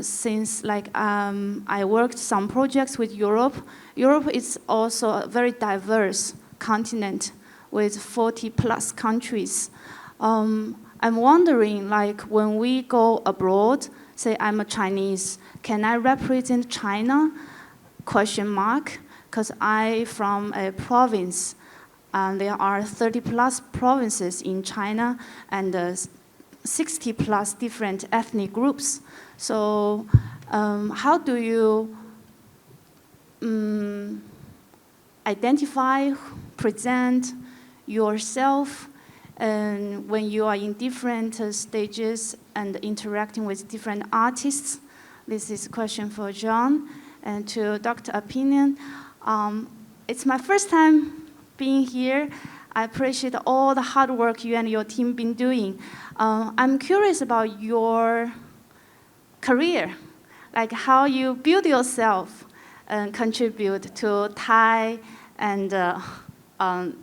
since I worked some projects with Europe, Europe is also a very diverse continent with 40 plus countries. I'm wondering, when we go abroad, say I'm a Chinese, can I represent China? ? Because I'm from a province. There are 30 plus provinces in China and 60 plus different ethnic groups. So how do you identify, present yourself when you are in different stages and interacting with different artists? This is a question for John. And to Dr. Opinion, it's my first time being here. I appreciate all the hard work you and your team been doing. I'm curious about your career, like how you build yourself and contribute to Thai and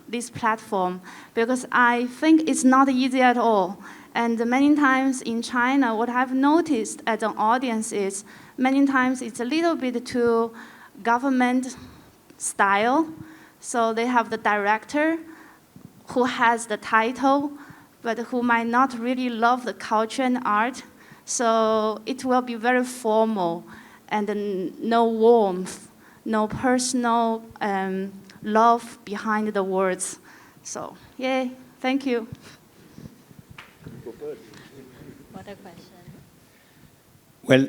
this platform, because I think it's not easy at all. And many times in China, what I've noticed as an audience is many times it's a little bit too government style. So they have the director who has the title, but who might not really love the culture and art. So it will be very formal and no warmth, no personal love behind the words. So, yay, thank you. What a question. Well,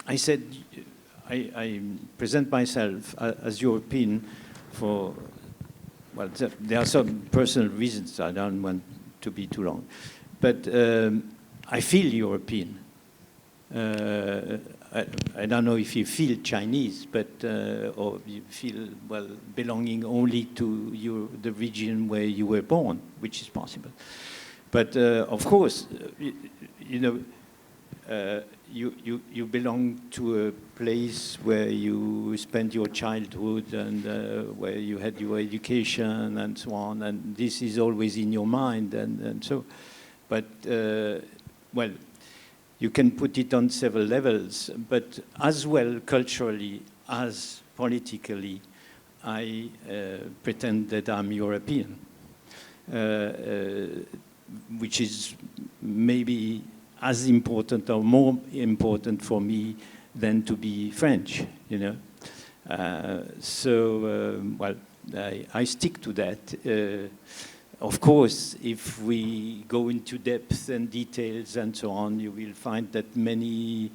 I said I present myself as European for, well, there are some personal reasons. I don't want to be too long. But I feel European. I don't know if you feel Chinese, but or you feel, well, belonging only to the region where you were born, which is possible. But of course, you belong to a place where you spent your childhood and where you had your education and so on, and this is always in your mind, and so, but well, you can put it on several levels, but as well culturally as politically, I pretend that I'm European, which is maybe as important or more important for me than to be French, you know. Well, I stick to that. Of course, if we go into depth and details and so on, you will find that many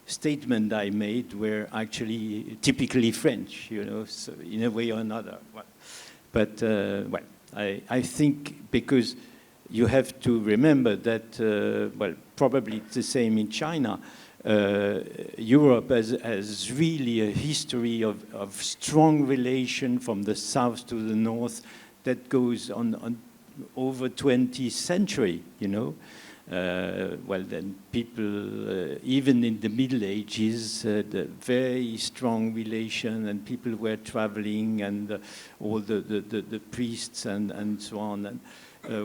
statements I made were actually typically French, you know, so in a way or another. But, well, I think because you have to remember that, well, probably it's the same in China. Europe has really a history of strong relation from the south to the north that goes on over 20th century, you know. Well, then people, even in the Middle Ages, had a very strong relation, and people were traveling, and all the priests and so on, and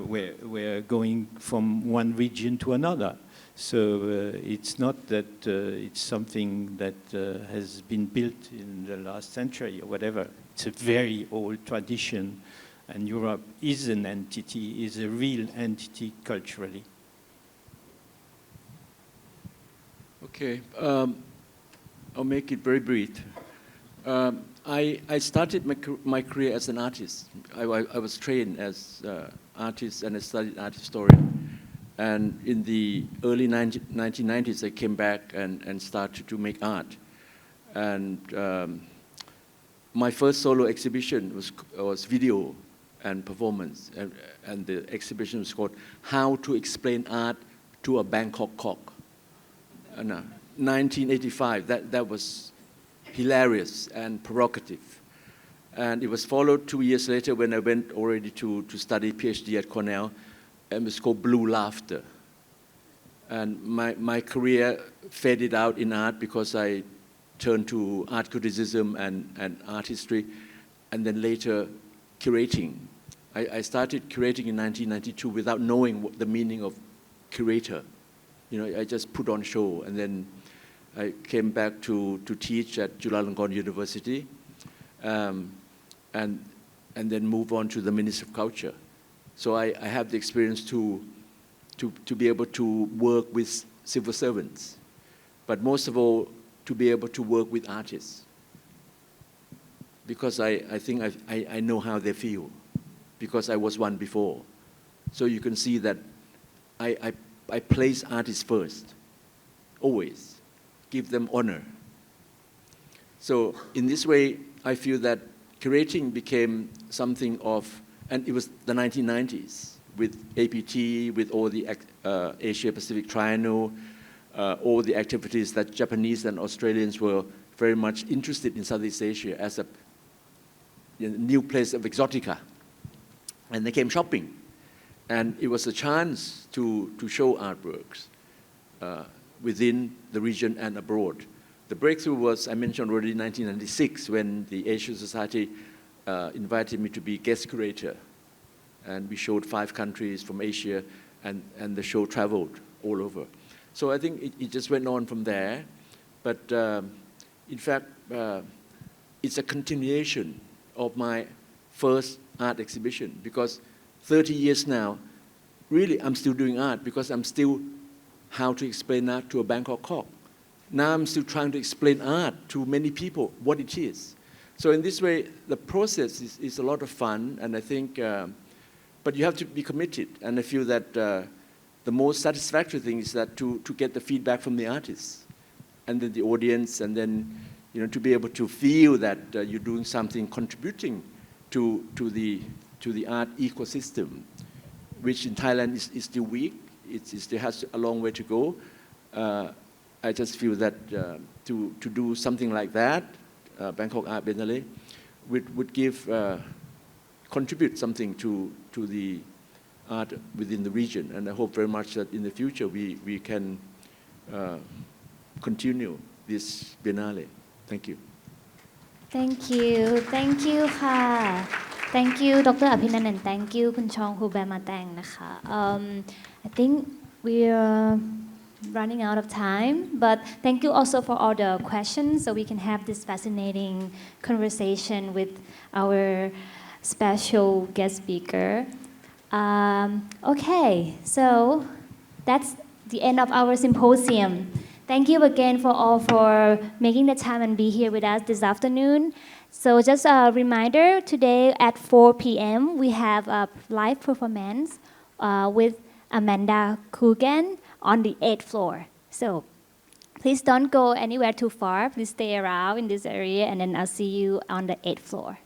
were going from one region to another. So it's not that it's something that has been built in the last century or whatever. It's a very old tradition, and Europe is an entity, is a real entity culturally. Okay, I'll make it very brief. I started my career as an artist. I was trained as artist, and I studied art historian. And in the early 1990s, I came back and started to make art. And my first solo exhibition was video and performance. And the exhibition was called How to Explain Art to a Bangkok Cock. 1985, that was hilarious and provocative. And it was followed 2 years later when I went already to study PhD at Cornell, and it was called Blue Laughter. And my career faded out in art because I turned to art criticism and art history, and then later curating. I started curating in 1992 without knowing what the meaning of curator. You know, I just put on show, and then I came back to teach at Chulalongkorn University, and then move on to the Ministry of Culture. So I have the experience to be able to work with civil servants, but most of all, to be able to work with artists. Because I think I know how they feel, because I was one before. So you can see that I place artists first, always, give them honor. So in this way, I feel that curating became something of, and it was the 1990s, with APT, with all the Asia-Pacific Triangle, all the activities that Japanese and Australians were very much interested in Southeast Asia as a new place of exotica. And they came shopping. And it was a chance to show artworks within the region and abroad. The breakthrough was, I mentioned already, 1996, when the Asian Society invited me to be guest curator. And we showed 5 countries from Asia, and the show traveled all over. So I think it just went on from there. But in fact, it's a continuation of my first art exhibition, because 30 years now, really I'm still doing art, because I'm still how to explain art to a Bangkok cock. Now I'm still trying to explain art to many people, what it is. So in this way, the process is a lot of fun, and I think, but you have to be committed. And I feel that the most satisfactory thing is that to get the feedback from the artists, and then the audience, and then to be able to feel that you're doing something contributing to the art ecosystem, which in Thailand is still weak. It still has a long way to go. I just feel that to do something like that, Bangkok Art Biennale, would contribute something to the art within the region. And I hope very much that in the future we can continue this Biennale. Thank you. Thank you. Thank you ค่ะ Thank you Dr. อภินันท์ and thank you คุณชองJean-Hubert Martin นะคะ I think we're running out of time, but thank you also for all the questions so we can have this fascinating conversation with our special guest speaker. Okay, so that's the end of our symposium. Thank you again for all for making the time and be here with us this afternoon. So just a reminder, today at 4 p.m. we have a live performance with Amanda Coogan on the 8th floor. So please don't go anywhere too far. Please stay around in this area and then I'll see you on the 8th floor.